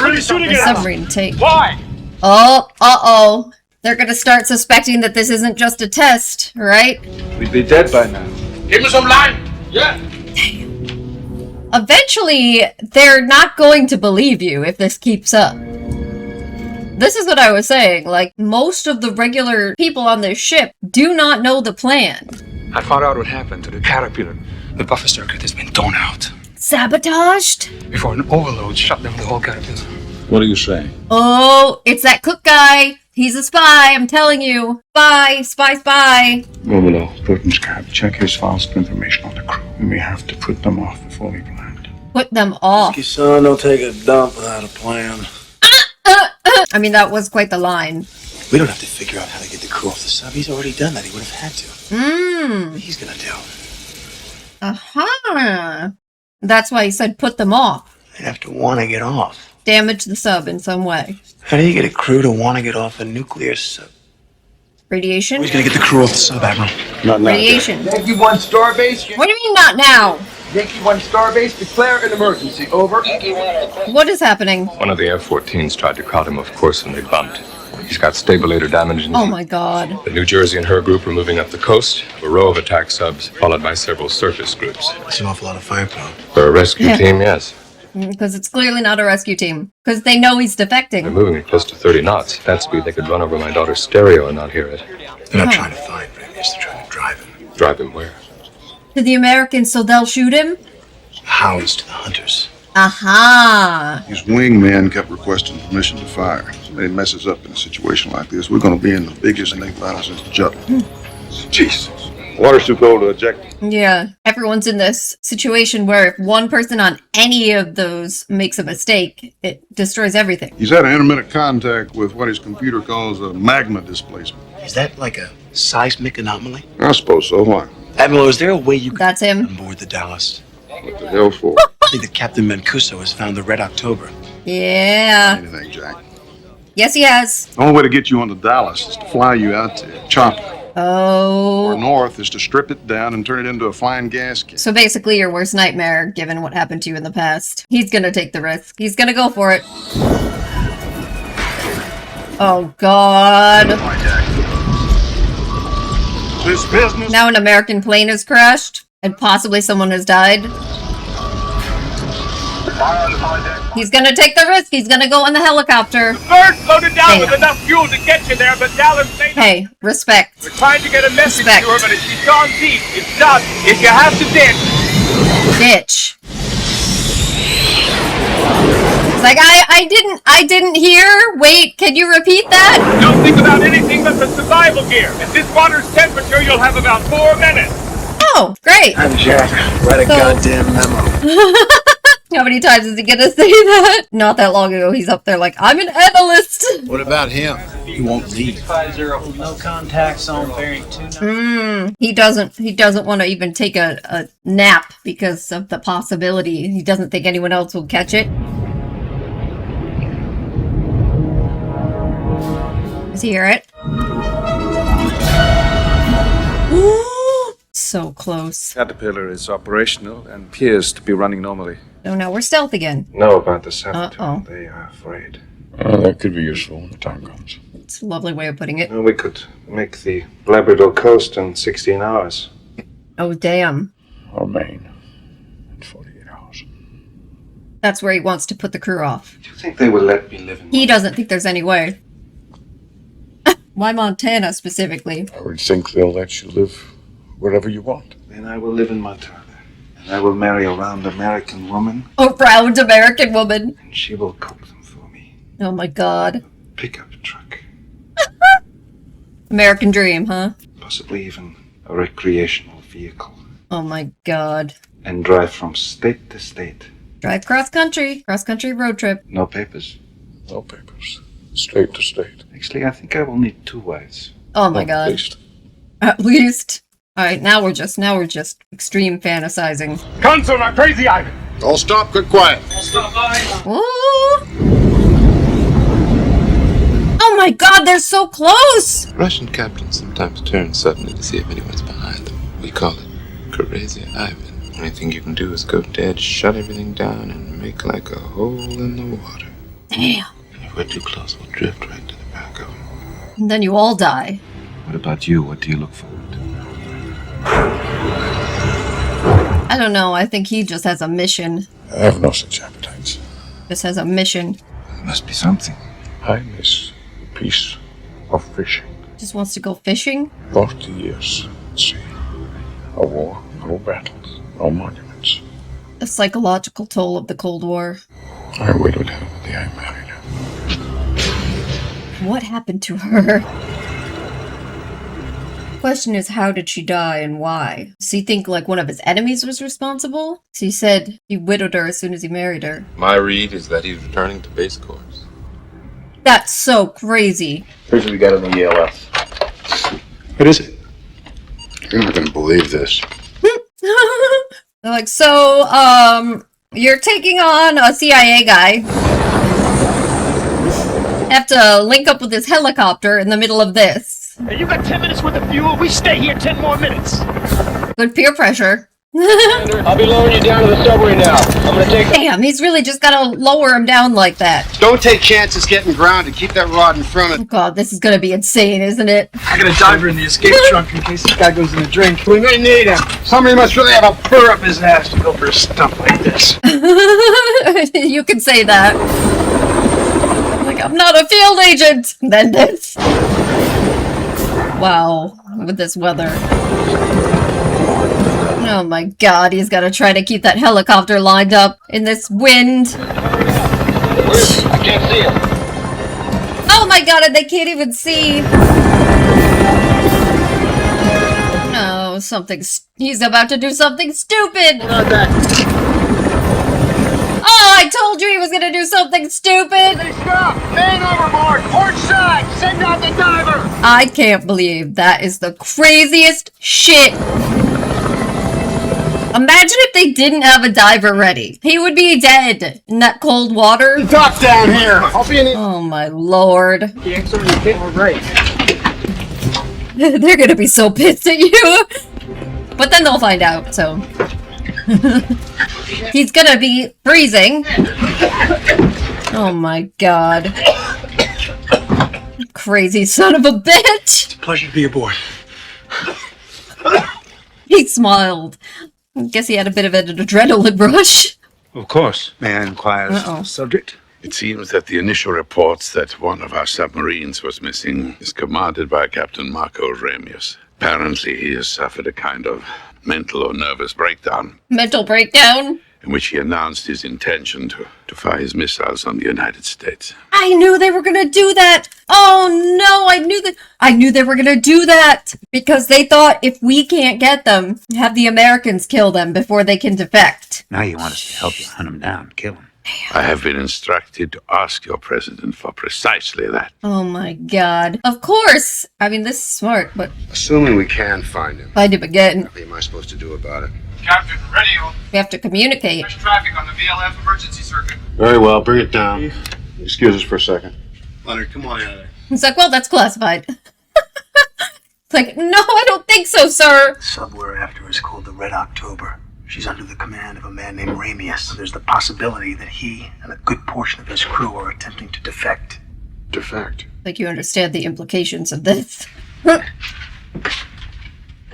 submarine take? Why? Oh, uh-oh. They're gonna start suspecting that this isn't just a test, right? We'd be dead by now. Give me some line. Yeah. Eventually, they're not going to believe you if this keeps up. This is what I was saying, like, most of the regular people on this ship do not know the plan. I found out what happened to the Caterpillar. The buffer circuit has been thrown out. Sabotaged? Before an overload shut down the whole Caterpillar. What are you saying? Oh, it's that cook guy. He's a spy, I'm telling you. Spy. Romolo, Burton's cab. Check his files for information on the crew. We may have to put them off before we land. Put them off. Son, don't take a dump without a plan. I mean, that was quite the line. We don't have to figure out how to get the crew off the sub. He's already done that. He would have had to. What he's gonna do? Uh-huh. That's why he said put them off. They'd have to want to get off. Damage the sub in some way. How do you get a crew to want to get off a nuclear sub? Radiation? He's gonna get the crew off the sub, Admiral. Not now. Radiation. Yankee 1 Starbase. What do you mean not now? Yankee 1 Starbase, declare an emergency. Over. What is happening? One of the F-14s tried to crowd him, of course, and they bumped. He's got stabilator damage. Oh my god. The New Jersey and her group are moving up the coast. A row of attack subs, followed by several surface groups. That's an awful lot of firepower. For a rescue team, yes. Because it's clearly not a rescue team. Because they know he's defecting. They're moving at close to 30 knots. At that speed, they could run over my daughter's stereo and not hear it. They're not trying to find Ramius, they're trying to drive him. Drive him where? To the Americans so they'll shoot him? Hounds to the hunters. Aha! His wingman kept requesting permission to fire. Somebody messes up in a situation like this, we're going to be in the biggest snake battle since the Jutland. Jesus. Water's too cold to eject. Yeah, everyone's in this situation where if one person on any of those makes a mistake, it destroys everything. He's had an intermittent contact with what his computer calls a magma displacement. Is that like a seismic anomaly? I suppose so. Why? Admiral, is there a way you could... That's him. ...on board the Dallas? What the hell for? I think that Captain Mancuso has found the Red October. Yeah. Anything, Jack. Yes, he has. The only way to get you on the Dallas is to fly you out to chopper. Oh. Or north is to strip it down and turn it into a fine gas can. So basically your worst nightmare, given what happened to you in the past. He's gonna take the risk. He's gonna go for it. Oh, God. This business. Now an American plane has crashed, and possibly someone has died. He's gonna take the risk. He's gonna go on the helicopter. Bird loaded down with enough fuel to get you there, but Dallas made... Hey, respect. We're trying to get a message to her, but she's gone deep. It's done. If you have to ditch... Ditch. It's like, I didn't hear. Wait, can you repeat that? Don't think about anything but the survival gear. At this water's temperature, you'll have about 4 minutes. Oh, great. I'm Jack. Write a goddamn memo. How many times is he gonna say that? Not that long ago, he's up there like, I'm an analyst. What about him? He won't leave. 50, no contact zone bearing 29. He doesn't want to even take a nap because of the possibility. He doesn't think anyone else will catch it. Does he hear it? Ooh, so close. Caterpillar is operational and appears to be running normally. Oh no, we're stealth again. Know about the saboteur. Uh-oh. They are afraid. That could be useful when the time comes. It's a lovely way of putting it. Well, we could make the Labrador coast in 16 hours. Oh, damn. Or Maine in 48 hours. That's where he wants to put the crew off. Do you think they will let me live in... He doesn't think there's any way. Why Montana specifically? I would think they'll let you live wherever you want. Then I will live in Montana. And I will marry a round American woman. A round American woman. And she will cook them for me. Oh my God. Pickup truck. American dream, huh? Possibly even a recreational vehicle. Oh my God. And drive from state to state. Drive cross country road trip. No papers? No papers. State to state. Actually, I think I will need 2 wives. Oh my God. At least. At least. All right, now we're just extreme fantasizing. Cancel my crazy Ivan. All stop, quick, quiet. Ooh. Oh my God, they're so close. Russian captains sometimes turn suddenly to see if anyone's behind them. We call it crazy Ivan. The only thing you can do is go dead, shut everything down, and make like a hole in the water. Damn. If we're too close, we'll drift right to the back of them. And then you all die. What about you? What do you look forward to? I don't know. I think he just has a mission. I have no such appetites. Just has a mission. There must be something. I miss the peace of fishing. Just wants to go fishing? 40 years at sea. No war, no battles, no monuments. The psychological toll of the Cold War. I widowed her the day I married her. What happened to her? Question is, how did she die and why? Does he think like one of his enemies was responsible? So he said he widowed her as soon as he married her. My read is that he's returning to base course. That's so crazy. Here's what we got on the ELF. What is it? You're not going to believe this. They're like, so, you're taking on a CIA guy. Have to link up with his helicopter in the middle of this. Hey, you got 10 minutes worth of fuel. We stay here 10 more minutes. Good peer pressure. I'll be lowering you down to the submarine now. I'm gonna take... Damn, he's really just gotta lower him down like that. Don't take chances getting grounded. Keep that rod in front of Oh God, this is gonna be insane, isn't it? I got a diver in the escape trunk in case this guy goes in the drink. We may need him. Somebody must really have a Fur up his ass to go for stuff like this. You can say that. Like, I'm not a field agent. Then this. Wow, with this weather. Oh my God, he's gotta try to keep that helicopter lined up in this wind. I can't see it. Oh my God, and they can't even see. No, he's about to do something stupid. Oh, I told you he was gonna do something stupid. Hey, stop! Man overboard! Port side! Send out the diver! I can't believe that is the craziest shit. Imagine if they didn't have a diver ready. He would be dead in that cold water. Dock down here. I'll be in the... Oh my Lord. The X on your kit? All right. They're gonna be so pissed at you. But then they'll find out, so. He's gonna be freezing. Oh my god. Crazy son of a bitch! It's a pleasure to be aboard. He smiled. I guess he had a bit of an adrenaline rush. Of course. May I inquire as to the subject? It seems that the initial reports that one of our submarines was missing is commanded by Captain Marco Ramius. Apparently, he has suffered a kind of mental or nervous breakdown, Mental breakdown. in which he announced his intention to fire his missiles on the United States. I knew they were gonna do that! Oh no, I knew they were gonna do that! Because they thought if we can't get them, have the Americans kill them before they can defect. Now you want us to help you hunt him down, kill him. I have been instructed to ask your president for precisely that. Oh my god. Of course! I mean, this is smart, but Assuming we can find him, find him again. what am I supposed to do about it? Captain, radio. We have to communicate. There's traffic on the VLF emergency circuit. Very well, bring it down. Excuse us for a second. Leonard, come on out of there. He's like, well, that's classified. It's like, no, I don't think so, sir. The sub we're after is called the Red October. She's under the command of a man named Ramius. There's the possibility that he and a good portion of his crew are attempting to defect. Defect? Like, you understand the implications of this.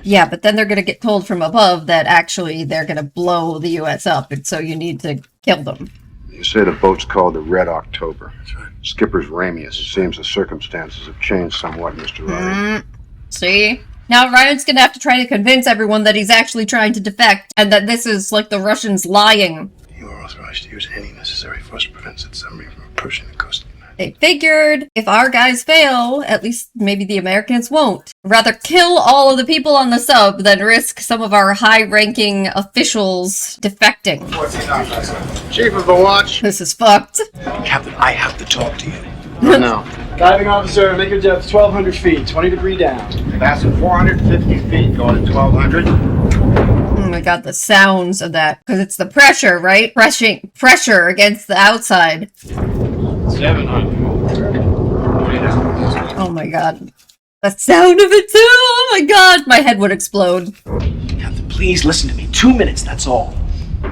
Yeah, but then they're going to get told from above that actually they're going to blow the U.S. up, and so you need to kill them. You say the boat's called the Red October. That's right. Skipper's Ramius. It seems the circumstances have changed somewhat, Mr. Ryan. See? Now Ryan's going to have to try to convince everyone that he's actually trying to defect, and that this is like the Russians lying. You are authorized to use any necessary force to prevent said submarine from approaching the coast. They figured if our guys fail, at least maybe the Americans won't. Rather kill all of the people on the sub than risk some of our high-ranking officials defecting. Chief of the watch. This is fucked. Captain, I have to talk to you. No. Diving officer, make your depth 1,200 feet, 20 degree down. That's at 450 feet, going to 1,200. Oh my god, the sounds of that. Because it's the pressure, right? Pressure against the outside. 700. Oh my god. The sound of it too! Oh my god! My head would explode. Captain, please listen to me. 2 minutes, that's all.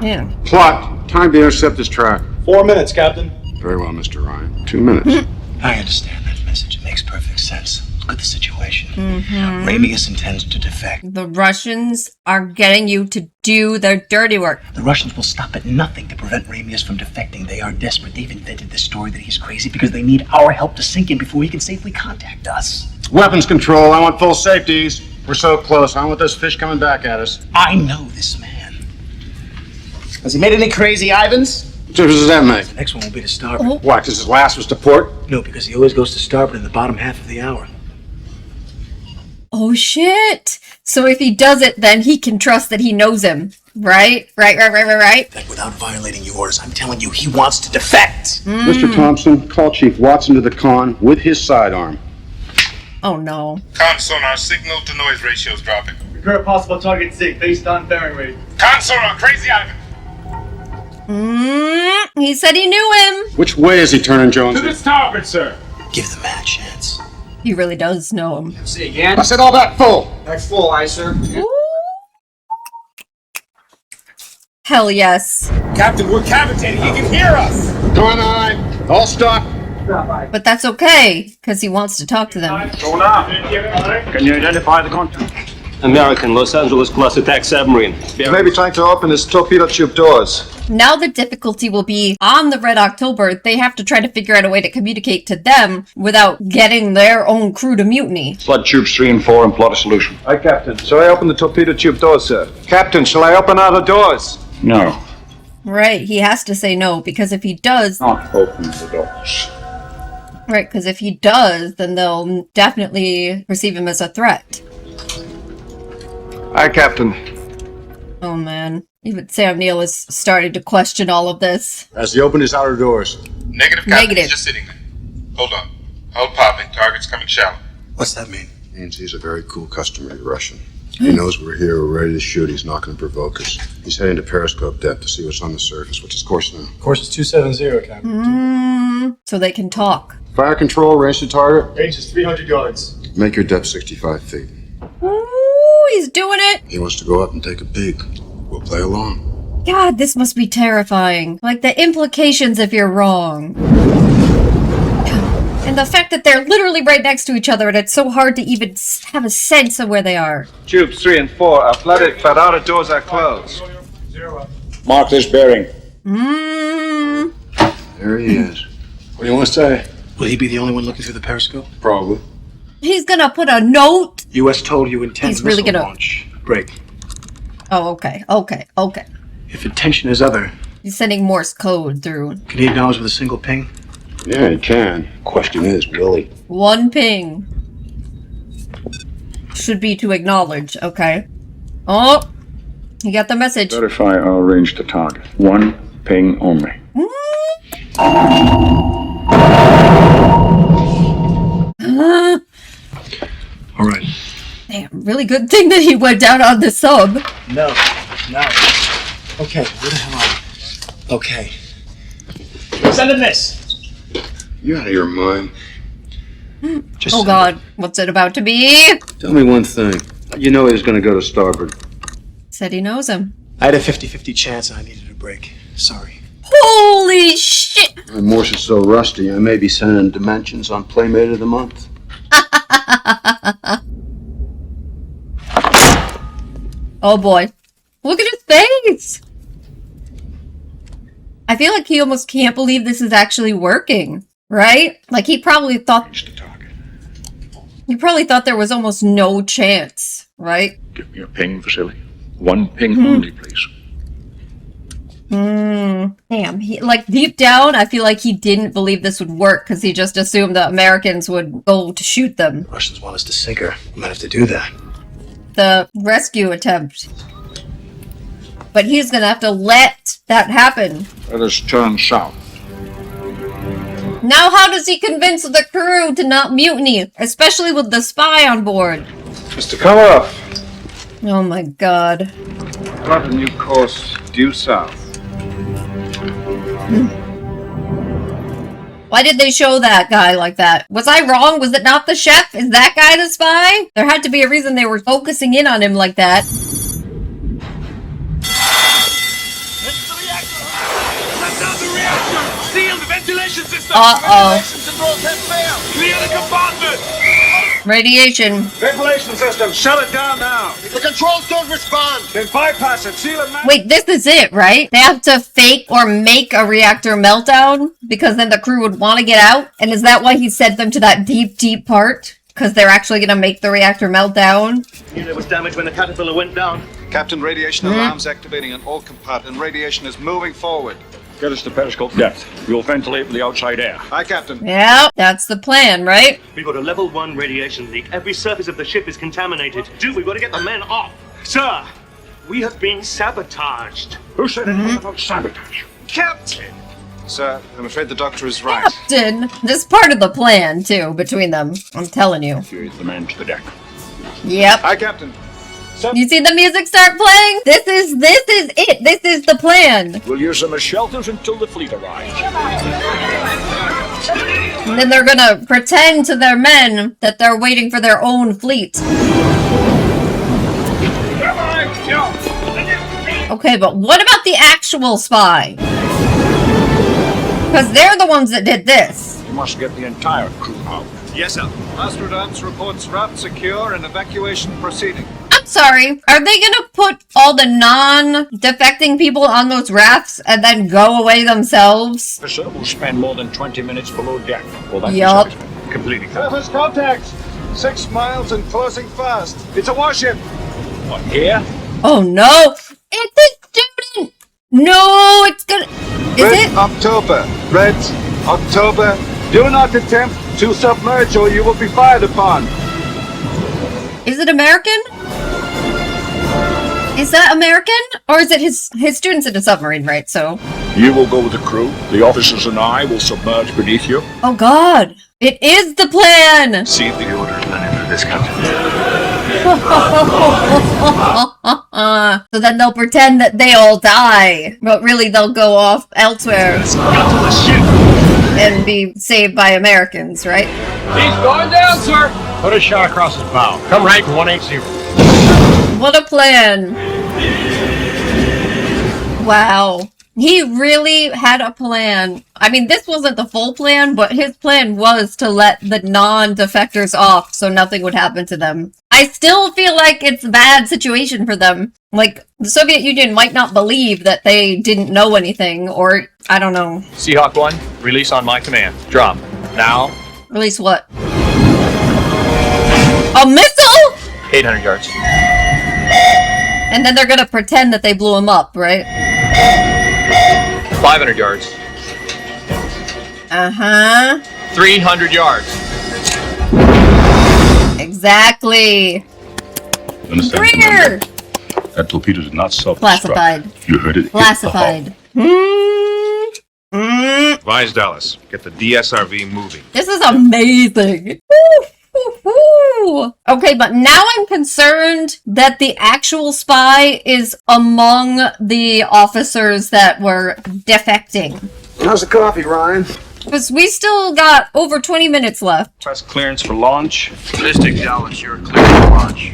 Yeah. Plot. Time to intercept this track. 4 minutes, Captain. Very well, Mr. Ryan. 2 minutes. I understand that message. It makes perfect sense. Look at the situation. Ramius intends to defect. The Russians are getting you to do their dirty work. The Russians will stop at nothing to prevent Ramius from defecting. They are desperate. They've invented this story that he's crazy because they need our help to sink in before he can safely contact us. Weapons control. I want full safeties. We're so close. I want those fish coming back at us. I know this man. Has he made any crazy Ivans? What difference does that make? The next one will be to starboard. Why, because his last was to port? No, because he always goes to starboard in the bottom half of the hour. Oh shit! So if he does it, then he can trust that he knows him. Right? Right. That without violating your orders, I'm telling you, he wants to defect. Mr. Thompson, call Chief Watson to the con with his sidearm. Oh no. Con sonar signal to noise ratios dropping. Recur possible target SIG based on bearing rate. Con sonar, crazy Ivan. He said he knew him. Which way is he turning, Jones? To the starboard, sir. Give the man a chance. He really does know him. See again? I said all that full. Back full, aye, sir. Hell yes. Captain, we're cavitating. He can hear us. Come on, all stop. But that's okay, because he wants to talk to them. Can you identify the content? American Los Angeles class attack submarine. You may be trying to open his torpedo tube doors. Now the difficulty will be on the Red October, they have to try to figure out a way to communicate to them without getting their own crew to mutiny. Flood tubes 3 and 4 and plot a solution. Aye, Captain. Shall I open the torpedo tube doors, sir? Captain, shall I open all the doors? No. Right, he has to say no, because if he does... Not open the doors. Right, because if he does, then they'll definitely perceive him as a threat. Aye, Captain. Oh man. Even Sam Neill is starting to question all of this. Has he opened his outer doors? Negative, Captain. Negative. He's just sitting there. Hold on. Hull popping. Target's coming shallow. What's that mean? Means he's a very cool customer, Russian. He knows we're here, we're ready to shoot. He's not going to provoke us. He's heading to periscope depth to see what's on the surface, which is course now. Course is 270, Captain. So they can talk. Fire control, range to target. Range is 300 yards. Make your depth 65 feet. Ooh, he's doing it. He wants to go up and take a peek. We'll play along. God, this must be terrifying. Like, the implications if you're wrong. And the fact that they're literally right next to each other and it's so hard to even have a sense of where they are. Tubes 3 and 4 are flooded, but outer doors are closed. Mark this bearing. There he is. What do you want to say? Will he be the only one looking through the periscope? Probably. He's gonna put a note. U.S. told you intend He's really gonna launch. Break. Oh, okay. If intention is other, He's sending Morse code through. can he acknowledge with a single ping? Yeah, he can. Question is, will he? One ping. Should be to acknowledge, okay. Oh, he got the message. Verify our range to target. One ping only. All right. Damn, really good thing that he went down on the sub. No. Okay, where the hell are we? Okay. Send him this. You out of your mind? Oh God, what's it about to be? Tell me one thing. You know he was going to go to starboard. Said he knows him. I had a 50-50 chance and I needed a break. Sorry. Holy shit! My Morse is so rusty, I may be sending dimensions on Playmate of the Month. Oh boy. Look at his face! I feel like he almost can't believe this is actually working, right? Like he probably thought there was almost no chance, right? Give me a ping, Vasily. One ping only, please. Damn, he, like deep down, I feel like he didn't believe this would work because he just assumed the Americans would go to shoot them. Russians want us to sink her. We might have to do that. The rescue attempt. But he's gonna have to let that happen. Let us turn south. Now how does he convince the crew to not mutiny? Especially with the spy on board. Mr. Komarov, Oh my God. plot a new course due south. Why did they show that guy like that? Was I wrong? Was it not the chef? Is that guy the spy? There had to be a reason they were focusing in on him like that. Seal the ventilation system! Uh-oh. Clear the compartment! Radiation. Ventilation system, shut it down now. The controls don't respond. Then bypass it, seal it. Wait, this is it, right? They have to fake or make a reactor meltdown because then the crew would want to get out? And is that why he sent them to that deep, deep part? Because they're actually going to make the reactor melt down? Unit was damaged when the caterpillar went down. Captain, radiation alarms activating on all compartments. Radiation is moving forward. Get us to periscope depth. We'll ventilate with the outside air. Aye, Captain. Yeah, that's the plan, right? We've got a level 1 radiation leak. Every surface of the ship is contaminated. Dude, we've got to get the men off. Sir, we have been sabotaged. Who said anything about sabotage? Captain! Sir, I'm afraid the doctor is right. Captain! This is part of the plan, too, between them. I'm telling you. Ferry the men to the deck. Yep. Aye, Captain. You see the music start playing? This is it. This is the plan. We'll use them as shelters until the fleet arrives. And then they're gonna pretend to their men that they're waiting for their own fleet. Okay, but what about the actual spy? Because they're the ones that did this. You must get the entire crew out. Yes, sir. Astrodance reports route secure and evacuation proceeding. I'm sorry, are they gonna put all the non-defecting people on those rafts and then go away themselves? Officer will spend more than 20 minutes below deck. Will that Yup. be satisfactory? Completing. Surface contact. 6 miles and closing fast. It's a warship. What, here? Oh no! It's a student! No, it's gonna... Is Red it? October. Red October. Do not attempt to submerge or you will be fired upon. Is it American? Is that American? Or is it his students in a submarine, right? So... You will go with the crew. The officers and I will submerge beneath you. Oh God! It is the plan! Receive the order and enter this captain. So then they'll pretend that they all die, but really they'll go off elsewhere and be saved by Americans, right? He's going down, sir. Put a shot across his bow. Come right to 180. What a plan. Wow. He really had a plan. I mean, this wasn't the full plan, but his plan was to let the non-defectors off so nothing would happen to them. I still feel like it's a bad situation for them. Like, the Soviet Union might not believe that they didn't know anything, or I don't know. Seahawk 1, release on my command. Drop. Now. Release what? A missile?! 800 yards. And then they're gonna pretend that they blew him up, right? 500 yards. Uh-huh. 300 yards. Exactly. Understand? Where? That torpedo did not self-destruct. Classified. You heard it. Classified. Advise Dallas. Get the DSRV moving. This is amazing. Okay, but now I'm concerned that the actual spy is among the officers that were defecting. How's the coffee, Ryan? Because we still got over 20 minutes left. Press clearance for launch. Mystic Dallas, you're clear for launch.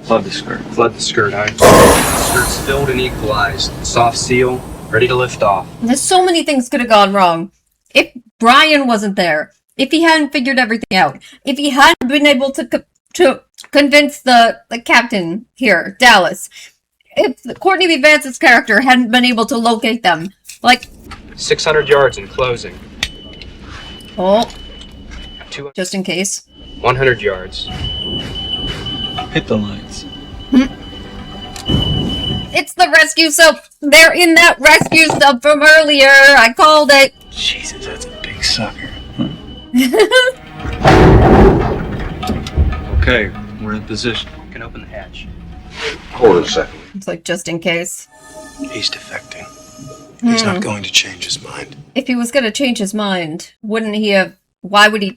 Flood the skirt. Flood the skirt. Skirt's filled and equalized. Soft seal. Ready to lift off. There's so many things could have gone wrong. If Brian wasn't there, if he hadn't figured everything out, if he hadn't been able to convince the captain here, Dallas, if Courtney B. Vance's character hadn't been able to locate them, like 600 yards in closing. Oh, just in case. 100 yards. Hit the lines. It's the rescue sub. They're in that rescue sub from earlier. I called it. Jesus, that's a big sucker. Okay, we're in position. You can open the hatch. Hold it a second. It's like just in case. He's defecting. He's not going to change his mind. If he was going to change his mind, wouldn't he have... Why would he,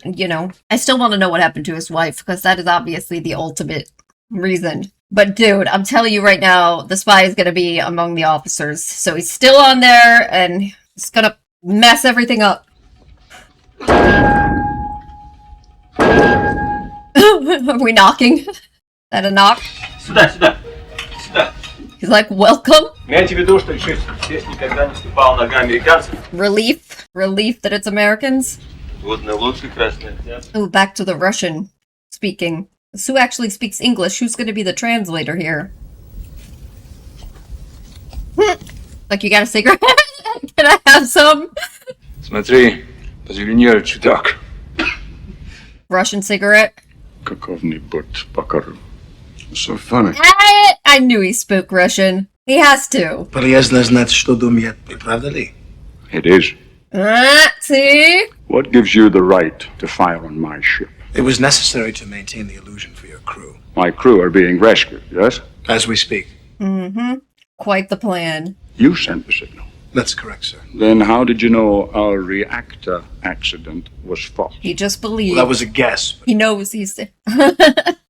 I still want to know what happened to his wife, because that is obviously the ultimate reason. But dude, I'm telling you right now, the spy is going to be among the officers. So he's still on there, and he's going to mess everything up. Are we knocking? Is that a knock? Сюда. He's like, welcome. Имейте в виду, что еще здесь никогда не ступал нога американцев. Relief that it's Americans. Водная лодка, красная. Oh, back to the Russian speaking. Sue actually speaks English. Who's going to be the translator here? Like, you got a cigarette? Can I have some? Смотри, позеленел чудак. Russian cigarette. Каков-нибудь покажу. So funny. I knew he spoke Russian. He has to. Полезно знать, что думает, не правда ли? It is. See? What gives you the right to fire on my ship? It was necessary to maintain the illusion for your crew. My crew are being rescued, yes? As we speak. Mm-hmm. Quite the plan. You sent the signal. That's correct, sir. Then how did you know our reactor accident was false? He just believed. Well, that was a guess. He knows he's...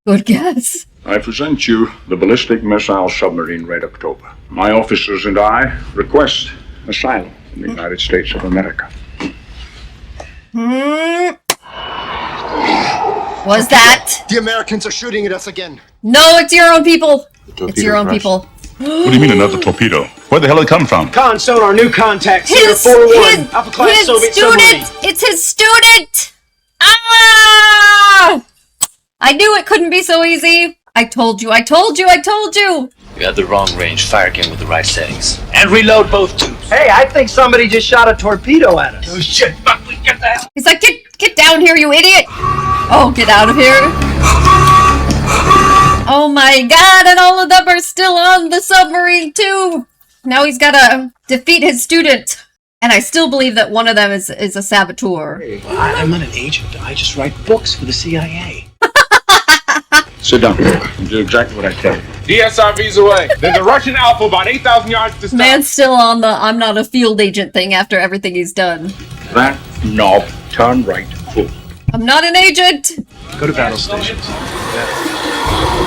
Good guess. I present you the ballistic missile submarine Red October. My officers and I request asylum in the United States of America. Was that? The Americans are shooting at us again. No, it's your own people. It's your own people. What do you mean another torpedo? Where the hell did it come from? Con sonar, new contact. Sierra 4-1. Alpha class Soviet submarine. It's his student! Ah! I knew it couldn't be so easy. I told you. You had the wrong range. Fire again with the right settings. And reload both tubes. Hey, I think somebody just shot a torpedo at us. Oh shit, Buckley, get the hell. He's like, get down here, you idiot! Oh, get out of here. Oh my god, and all of them are still on the submarine too! Now he's gotta defeat his student. And I still believe that one of them is a saboteur. I'm not an agent. I just write books for the CIA. Sit down. And do exactly what I tell you. DSRV's away. There's a Russian Alpha about 8,000 yards to stop. Man's still on the I'm not a field agent thing after everything he's done. That knob, turn right full. I'm not an agent! Go to battle stations.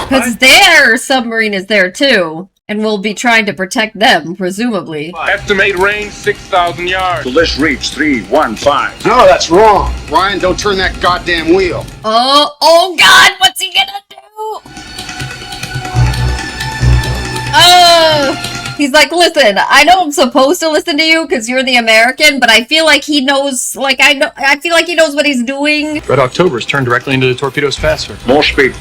Because their submarine is there too. And we'll be trying to protect them, presumably. Estimate range 6,000 yards. Will this reach 315? No, that's wrong. Ryan, don't turn that goddamn wheel. Oh God, what's he gonna do? Oh, he's like, listen, I know I'm supposed to listen to you because you're the American, but I feel like he knows, I feel like he knows what he's doing. Red October's turned directly into the torpedoes faster. More speed.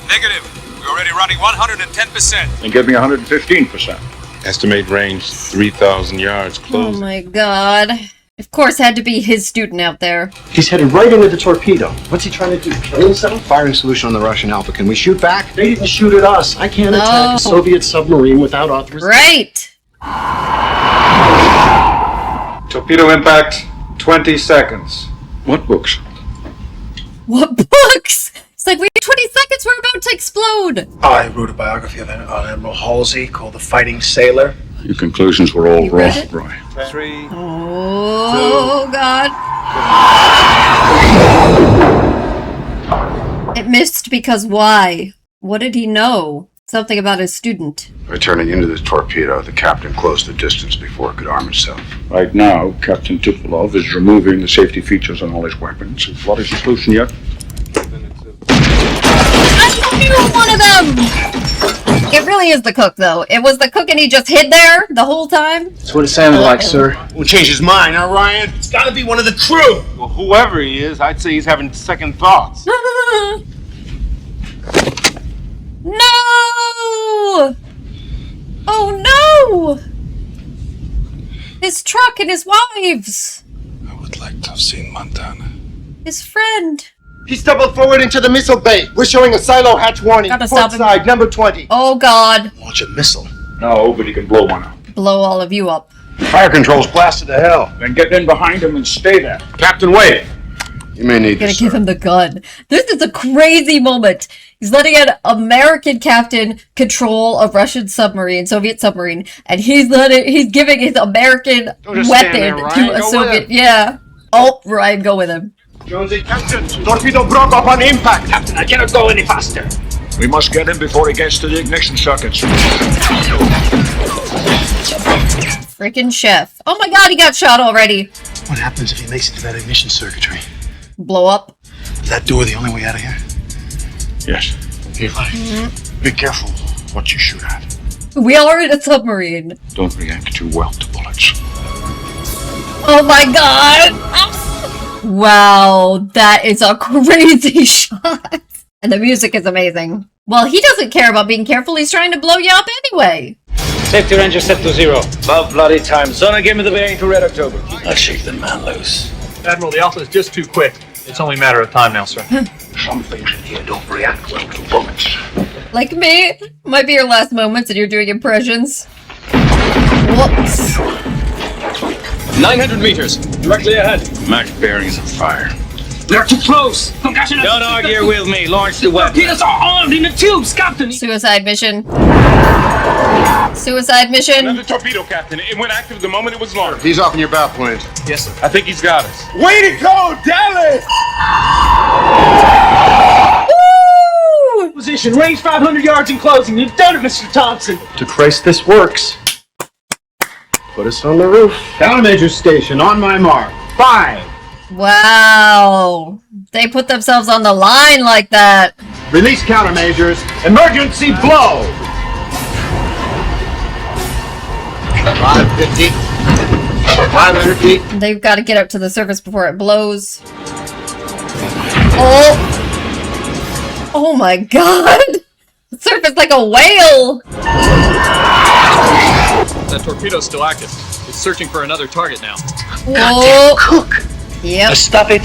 Negative. We're already running 110%. And give me 115%. Estimate range 3,000 yards. Close. Oh my God. Of course, had to be his student out there. He's headed right into the torpedo. What's he trying to do? Kill himself? Firing solution on the Russian Alpha. Can we shoot back? They didn't shoot at us. I can't attack a Soviet submarine without authorization. Right. Torpedo impact, 20 seconds. What books? What books? It's like, we have 20 seconds, we're about to explode. I wrote a biography of Admiral Halsey called The Fighting Sailor. Your conclusions were all wrong, Roy. 3. Oh, God. It missed because why? What did he know? Something about his student. By turning into the torpedo, the captain closed the distance before it could arm itself. Right now, Captain Tupolev is removing the safety features on all his weapons. What is the solution yet? I knew one of them! It really is the cook, though. It was the cook and he just hid there the whole time? That's what it sounded like, sir. We'll change his mind, huh, Ryan? It's gotta be one of the crew. Well, whoever he is, I'd say he's having second thoughts. No! Oh no! His truck and his wives! I would like to have seen Montana. His friend! He's doubled forward into the missile bay. We're showing a silo hatch warning. Gotta Port stop him. side, number 20. Oh God! Launch a missile. No, but he can blow one up. Blow all of you up. Fire control's blasted to hell. Then get in behind him and stay there. Captain, wait. You may need Gonna this, give him the gun. This is a crazy moment. He's letting an American captain control a Russian submarine, Soviet submarine, and he's giving his American weapon there, Ryan. to a Go Soviet. with him. Yeah. Oh, Ryan, go with him. Jonesy, Captain, torpedo broke up on impact. Captain, I cannot go any faster. We must get him before he gets to the ignition circuits. Freaking chef. Oh my God, he got shot already. What happens if he makes it to that ignition circuitry? Blow up. Is that door the only way out of here? Yes. Eli, be careful what you shoot at. We are in a submarine. Don't react too well to bullets. Oh my God. Wow, that is a crazy shot. And the music is amazing. Well, he doesn't care about being careful. He's trying to blow you up anyway. Safety ranger set to 0. About bloody time. Zona, give me the bearing to Red October. I'll shake the man loose. Admiral, the Alpha is just too quick. It's only a matter of time now, sir. Some things in here don't react well to bullets. Like me, might be your last moments and you're doing impressions. Whoops. 900 meters, directly ahead. Max bearings of fire. They're too close. Concussion. Don't argue with me. Launch the weapon. Torpedoes are armed in the tubes, Captain. Suicide mission. Suicide mission. Another torpedo, Captain. It went active the moment it was launched. He's off in your bow planes. Yes, sir. I think he's got us. Way to go, Dallas! Woo! Position, range 500 yards in closing. You've done it, Mr. Thompson. To Christ, this works. Put us on the roof. Countermeasure station, on my mark. 5. Wow. They put themselves on the line like that. Release countermeasures. Emergency blow. 550. 500 feet. They've got to get up to the surface before it blows. Oh. Oh my God. The surface like a whale. That torpedo's still active. It's searching for another target now. Whoa. Cook. Yep. Stop it,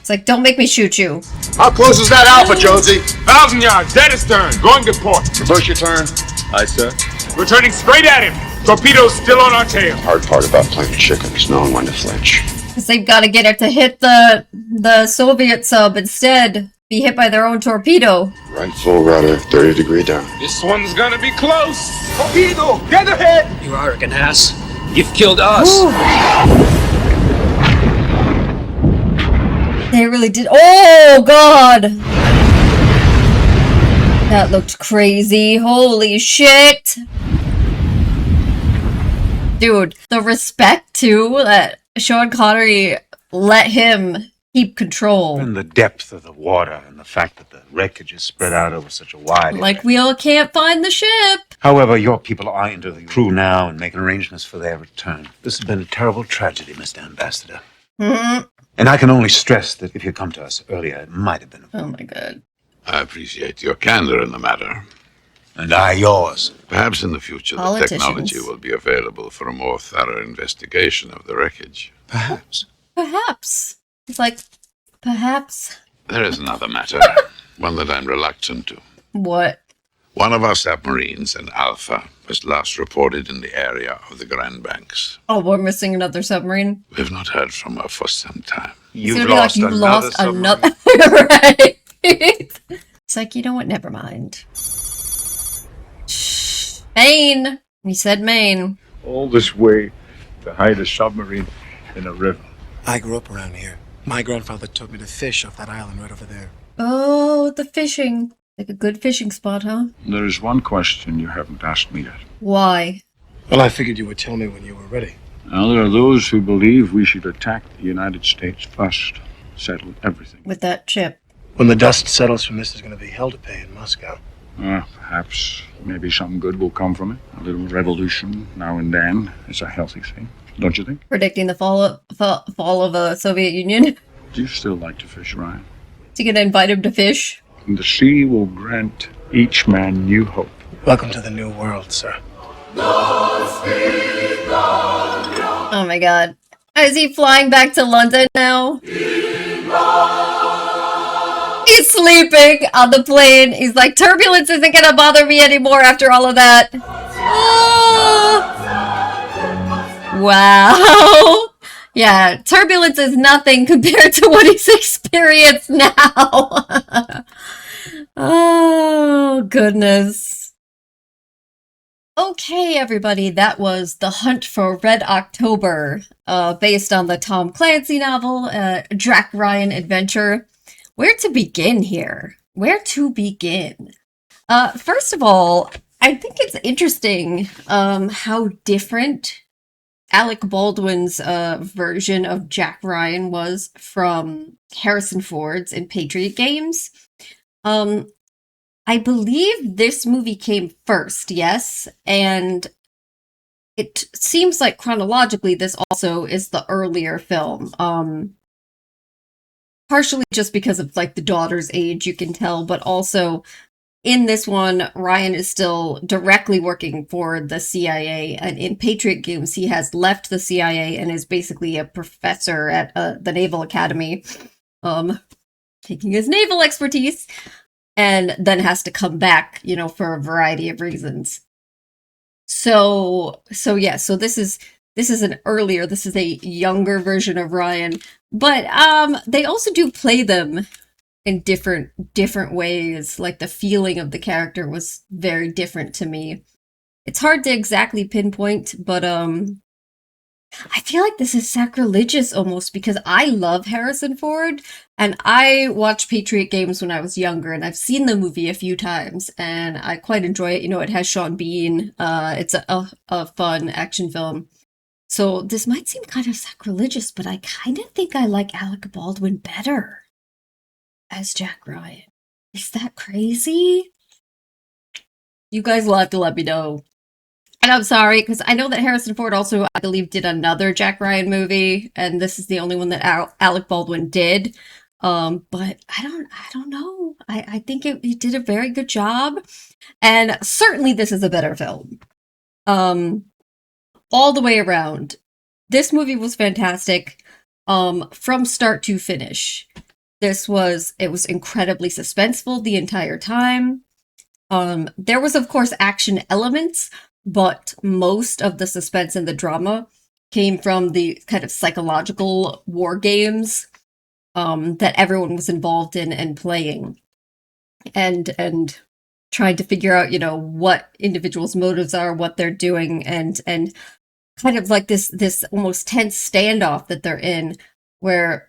It's like, don't make me shoot you. How close is that Alpha, Jonesy? 1,000 yards, dead astern. Going to port. Reverse your turn. Aye, sir. We're turning straight at him. Torpedoes still on our tail. Hard part about playing chicken is knowing when to flinch. Because they've got to get it to hit the Soviet sub instead. Be hit by their own torpedo. Right full rudder, 30-degree down. This one's gonna be close. Torpedo, get ahead. You arrogant ass. You've killed us. Ooh. They really did. Oh, God. That looked crazy. Holy shit. Dude, the respect too that Sean Connery let him keep control. And the depth of the water and the fact that the wreckage is spread out over such a wide area. Like we all can't find the ship. However, your people are into the crew now and making arrangements for their return. This has been a terrible tragedy, Mr. Ambassador. Mm-hmm. And I can only stress that if you come to us earlier, it might have been. Oh my God. I appreciate your candor in the matter. And I yours. Perhaps in the future the technology will be available for a more thorough investigation of the wreckage. Perhaps. Perhaps. It's like, perhaps. There is another matter, one that I'm reluctant to. What? One of our submarines, an Alpha, was last reported in the area of the Grand Banks. Oh, we're missing another submarine? We've not heard from her for some time. You've lost another right. It's like, you know what? Never mind. Maine. He said Maine. All this way to hide a submarine in a river. I grew up around here. My grandfather took me to fish off that island right over there. Oh, the fishing. Like a good fishing spot, huh? There is one question you haven't asked me yet. Why? Well, I figured you would tell me when you were ready. Now, there are those who believe we should attack the United States first. Settle everything. With that chip. When the dust settles from this, there's going to be hell to pay in Moscow. Perhaps, maybe some good will come from it. A little revolution now and then is a healthy thing, don't you think? Predicting the fall of the Soviet Union. Do you still like to fish, Ryan? Is he going to invite him to fish? And the sea will grant each man new hope. Welcome to the new world, sir. Oh my God. Is he flying back to London now? He's sleeping on the plane. He's like, turbulence isn't gonna bother me anymore after all of that. Oh. Wow. Yeah, turbulence is nothing compared to what he's experienced now. Oh, goodness. Okay, everybody, that was The Hunt for Red October, based on the Tom Clancy novel, Jack Ryan Adventure. Where to begin here? Where to begin? First of all, I think it's interesting how different Alec Baldwin's version of Jack Ryan was from Harrison Ford's in Patriot Games. I believe this movie came first, yes, and it seems like chronologically this also is the earlier film. Partially just because of like the daughter's age, you can tell, but also in this one, Ryan is still directly working for the CIA, and in Patriot Games, he has left the CIA and is basically a professor at the Naval Academy, taking his naval expertise, and then has to come back, you know, for a variety of reasons. So this is a younger version of Ryan, but they also do play them in different ways. Like the feeling of the character was very different to me. It's hard to exactly pinpoint, but I feel like this is sacrilegious almost because I love Harrison Ford and I watched Patriot Games when I was younger and I've seen the movie a few times and I quite enjoy it. You know, it has Sean Bean. It's a fun action film. So this might seem kind of sacrilegious, but I kind of think I like Alec Baldwin better as Jack Ryan. Is that crazy? You guys will have to let me know. And I'm sorry, because I know that Harrison Ford also, I believe, did another Jack Ryan movie, and this is the only one that Alec Baldwin did. But I don't know. I think he did a very good job, and certainly this is a better film. All the way around, this movie was fantastic. From start to finish, it was incredibly suspenseful the entire time. There was, of course, action elements, but most of the suspense and the drama came from the kind of psychological war games that everyone was involved in and playing, and trying to figure out, you know, what individuals' motives are, what they're doing, and kind of like this almost tense standoff that they're in, where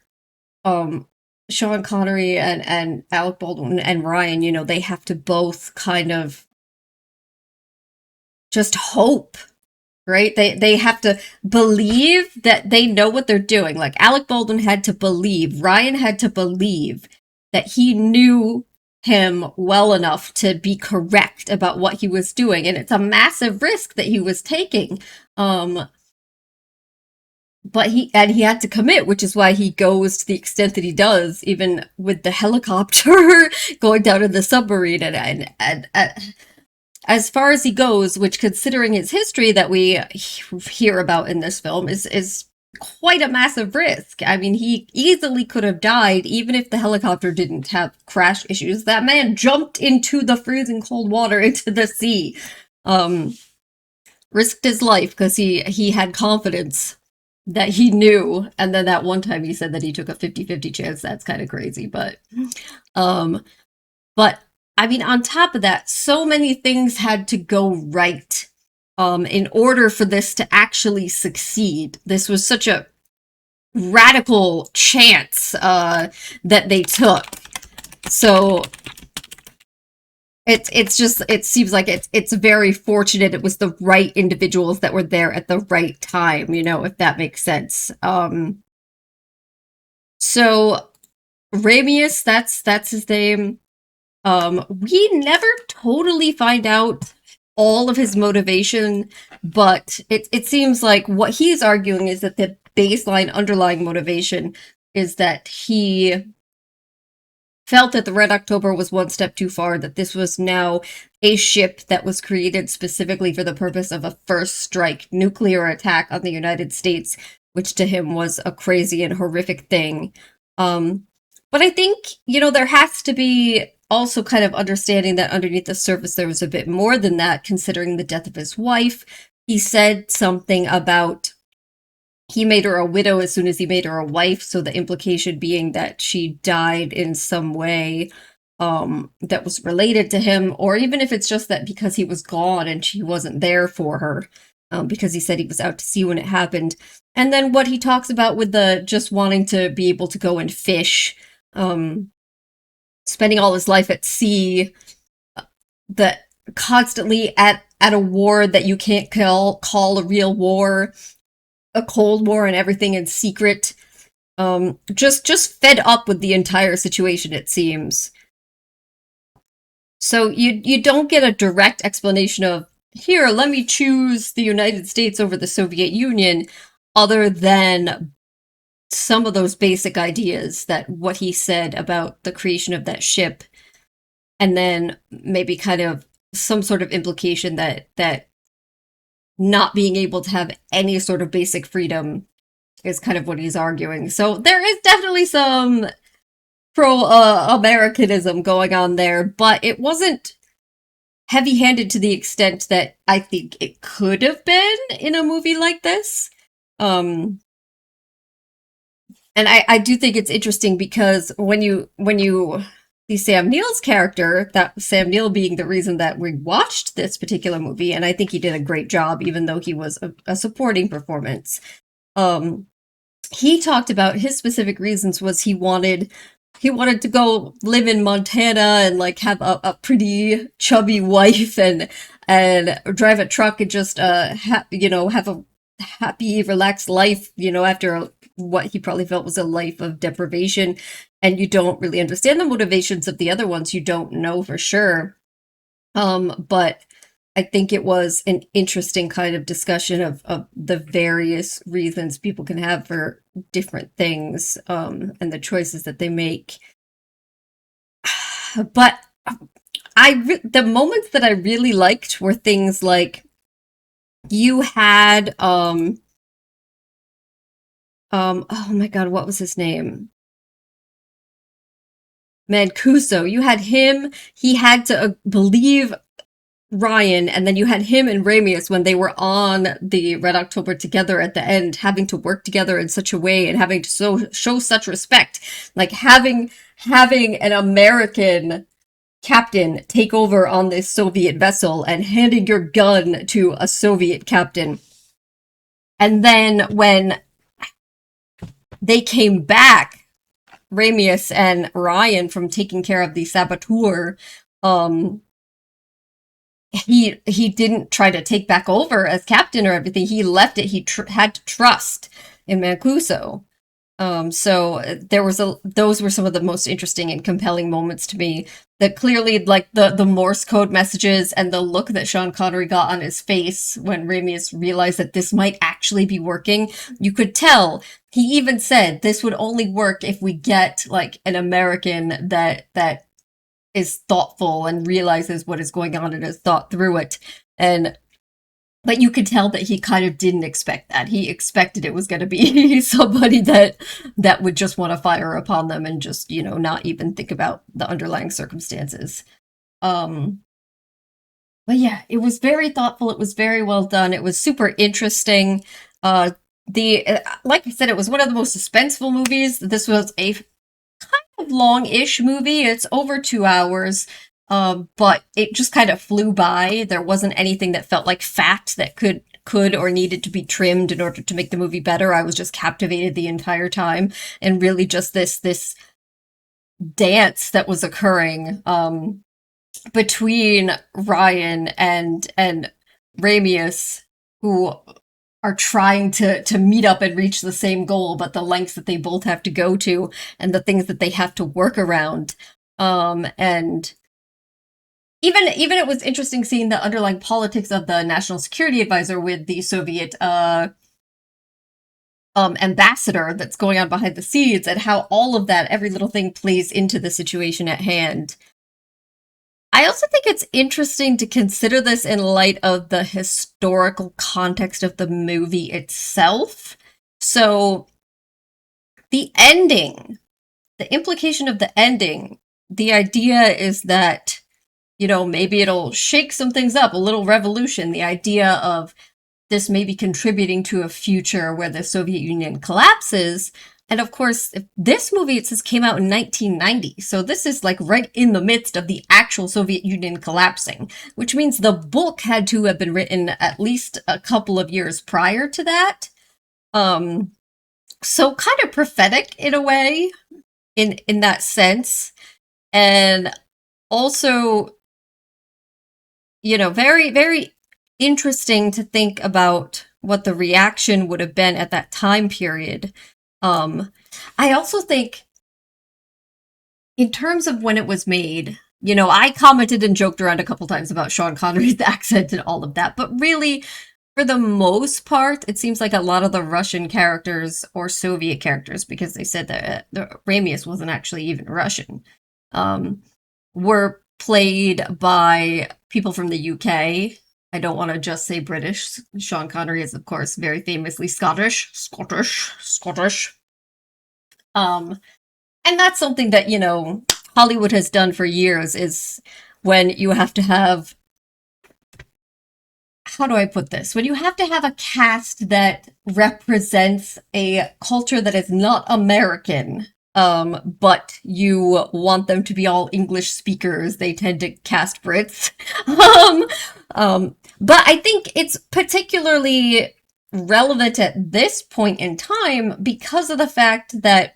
Sean Connery and Alec Baldwin and Ryan, you know, they have to both kind of just hope, right? They have to believe that they know what they're doing. Like Alec Baldwin had to believe, Ryan had to believe that he knew him well enough to be correct about what he was doing. And it's a massive risk that he was taking. But he had to commit, which is why he goes to the extent that he does, even with the helicopter going down in the submarine. And as far as he goes, which considering his history that we hear about in this film is quite a massive risk. I mean, he easily could have died even if the helicopter didn't have crash issues. That man jumped into the freezing cold water into the sea. Risked his life because he had confidence that he knew, and then that one time he said that he took a 50-50 chance. That's kind of crazy, but I mean, on top of that, so many things had to go right in order for this to actually succeed. This was such a radical chance that they took. So it seems like it's very fortunate it was the right individuals that were there at the right time, you know, if that makes sense. So Ramius, that's his name. We never totally find out all of his motivation, but it seems like what he's arguing is that the baseline underlying motivation is that he felt that the Red October was one step too far, that this was now a ship that was created specifically for the purpose of a first strike nuclear attack on the United States, which to him was a crazy and horrific thing. But I think, you know, there has to be also kind of understanding that underneath the surface there was a bit more than that, considering the death of his wife. He said something about he made her a widow as soon as he made her a wife, so the implication being that she died in some way that was related to him, or even if it's just that because he was gone and she wasn't there for her, because he said he was out to sea when it happened. And then what he talks about with the just wanting to be able to go and fish, spending all his life at sea, that constantly at a war that you can't call a real war, a Cold War, and everything in secret. Just fed up with the entire situation, it seems. So you don't get a direct explanation of, here, let me choose the United States over the Soviet Union, other than some of those basic ideas, that what he said about the creation of that ship, and then maybe kind of some sort of implication that not being able to have any sort of basic freedom is kind of what he's arguing. So there is definitely some pro-Americanism going on there, but it wasn't heavy-handed to the extent that I think it could have been in a movie like this. And I do think it's interesting because when you see Sam Neill's character, that Sam Neill being the reason that we watched this particular movie, and I think he did a great job, even though he was a supporting performance. He talked about his specific reasons was he wanted to go live in Montana and like have a pretty chubby wife and drive a truck and just have a happy, relaxed life, you know, after what he probably felt was a life of deprivation. And you don't really understand the motivations of the other ones. You don't know for sure. But I think it was an interesting kind of discussion of the various reasons people can have for different things, and the choices that they make. But the moments that I really liked were things like you had, oh my God, what was his name? Mancuso. You had him, he had to believe Ryan, and then you had him and Ramius when they were on the Red October together at the end, having to work together in such a way and having to show such respect. Like having an American captain take over on this Soviet vessel and handing your gun to a Soviet captain. And then when they came back, Ramius and Ryan from taking care of the saboteur, he didn't try to take back over as captain or everything. He left it. He had to trust in Mancuso. So there was those were some of the most interesting and compelling moments to me. That clearly, like the Morse code messages and the look that Sean Connery got on his face when Ramius realized that this might actually be working, you could tell. He even said this would only work if we get like an American that is thoughtful and realizes what is going on and has thought through it. But you could tell that he kind of didn't expect that. He expected it was going to be somebody that would just want to fire upon them and just, not even think about the underlying circumstances. But yeah, it was very thoughtful. It was very well done. It was super interesting. Like I said, it was one of the most suspenseful movies. This was a kind of long-ish movie. It's over 2 hours. But it just kind of flew by. There wasn't anything that felt like fat that could or needed to be trimmed in order to make the movie better. I was just captivated the entire time, and really just this dance that was occurring between Ryan and Ramius, who are trying to meet up and reach the same goal, but the lengths that they both have to go to and the things that they have to work around. And Even it was interesting seeing the underlying politics of the national security advisor with the Soviet ambassador that's going on behind the scenes, and how all of that, every little thing, plays into the situation at hand. I also think it's interesting to consider this in light of the historical context of the movie itself. So, the ending, the implication of the ending, the idea is that maybe it'll shake some things up, a little revolution. The idea of this maybe contributing to a future where the Soviet Union collapses. And of course, if this movie, it says, came out in 1990. So this is like right in the midst of the actual Soviet Union collapsing, which means the book had to have been written at least a couple of years prior to that. So kind of prophetic in a way, in that sense. And also, very, very interesting to think about what the reaction would have been at that time period. I also think, in terms of when it was made, I commented and joked around a couple times about Sean Connery's accent and all of that, but really, for the most part, it seems like a lot of the Russian characters, or Soviet characters, because they said that Ramius wasn't actually even Russian, were played by people from the UK. I don't want to just say British. Sean Connery is, of course, very famously Scottish. And that's something that, Hollywood has done for years, is when you have to have, how do I put this? When you have to have a cast that represents a culture that is not American, but you want them to be all English speakers, they tend to cast Brits. But I think it's particularly relevant at this point in time because of the fact that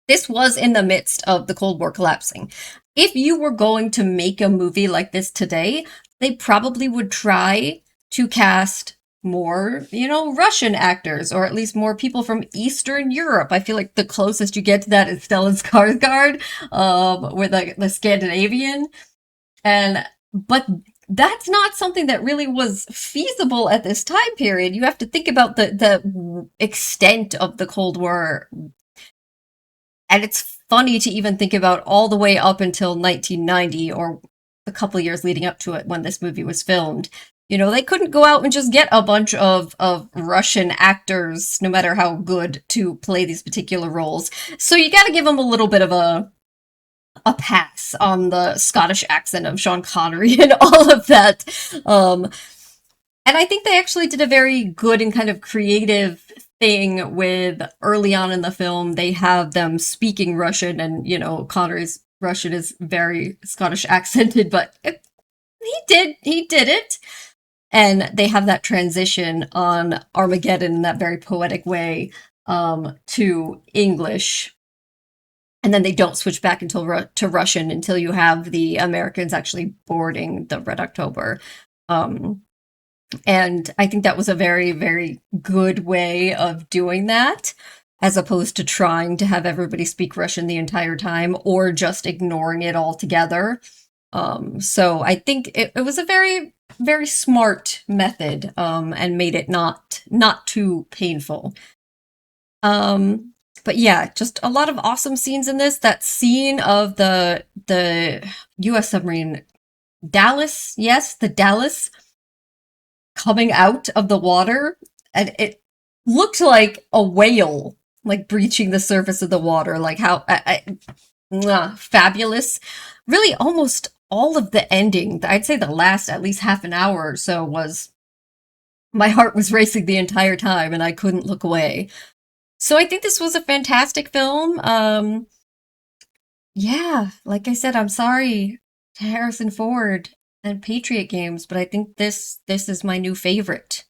this was in the midst of the Cold War collapsing. If you were going to make a movie like this today, they probably would try to cast more, Russian actors, or at least more people from Eastern Europe. I feel like the closest you get to that is Stellan Skarsgård, with the Scandinavian. But that's not something that really was feasible at this time period. You have to think about the extent of the Cold War. And it's funny to even think about all the way up until 1990, or a couple of years leading up to it when this movie was filmed. They couldn't go out and just get a bunch of Russian actors, no matter how good, to play these particular roles. So you gotta give them a little bit of a pass on the Scottish accent of Sean Connery and all of that. And I think they actually did a very good and kind of creative thing with, early on in the film, they have them speaking Russian, and, Connery's Russian is very Scottish accented, but he did it. And they have that transition on Armageddon in that very poetic way, to English. And then they don't switch back until to Russian until you have the Americans actually boarding the Red October. And I think that was a very, very good way of doing that, as opposed to trying to have everybody speak Russian the entire time or just ignoring it altogether. So I think it was a very, very smart method, and made it not too painful. But yeah, just a lot of awesome scenes in this. That scene of the U.S. submarine Dallas, yes, the Dallas, coming out of the water, and it looked like a whale, like breaching the surface of the water. Like how fabulous! Really, almost all of the ending, I'd say the last at least half an hour or so, was, my heart was racing the entire time, and I couldn't look away. So I think this was a fantastic film. Yeah, like I said, I'm sorry to Harrison Ford and Patriot Games, but I think this is my new favorite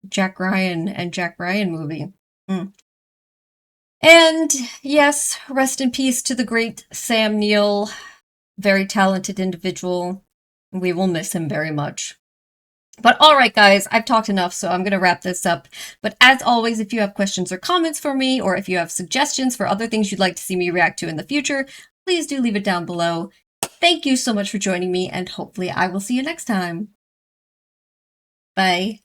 Jack Ryan movie. And yes, rest in peace to the great Sam Neill, very talented individual. We will miss him very much. But all right, guys, I've talked enough, so I'm going to wrap this up. But as always, if you have questions or comments for me, or if you have suggestions for other things you'd like to see me react to in the future, please do leave it down below. Thank you so much for joining me, and hopefully I will see you next time. Bye.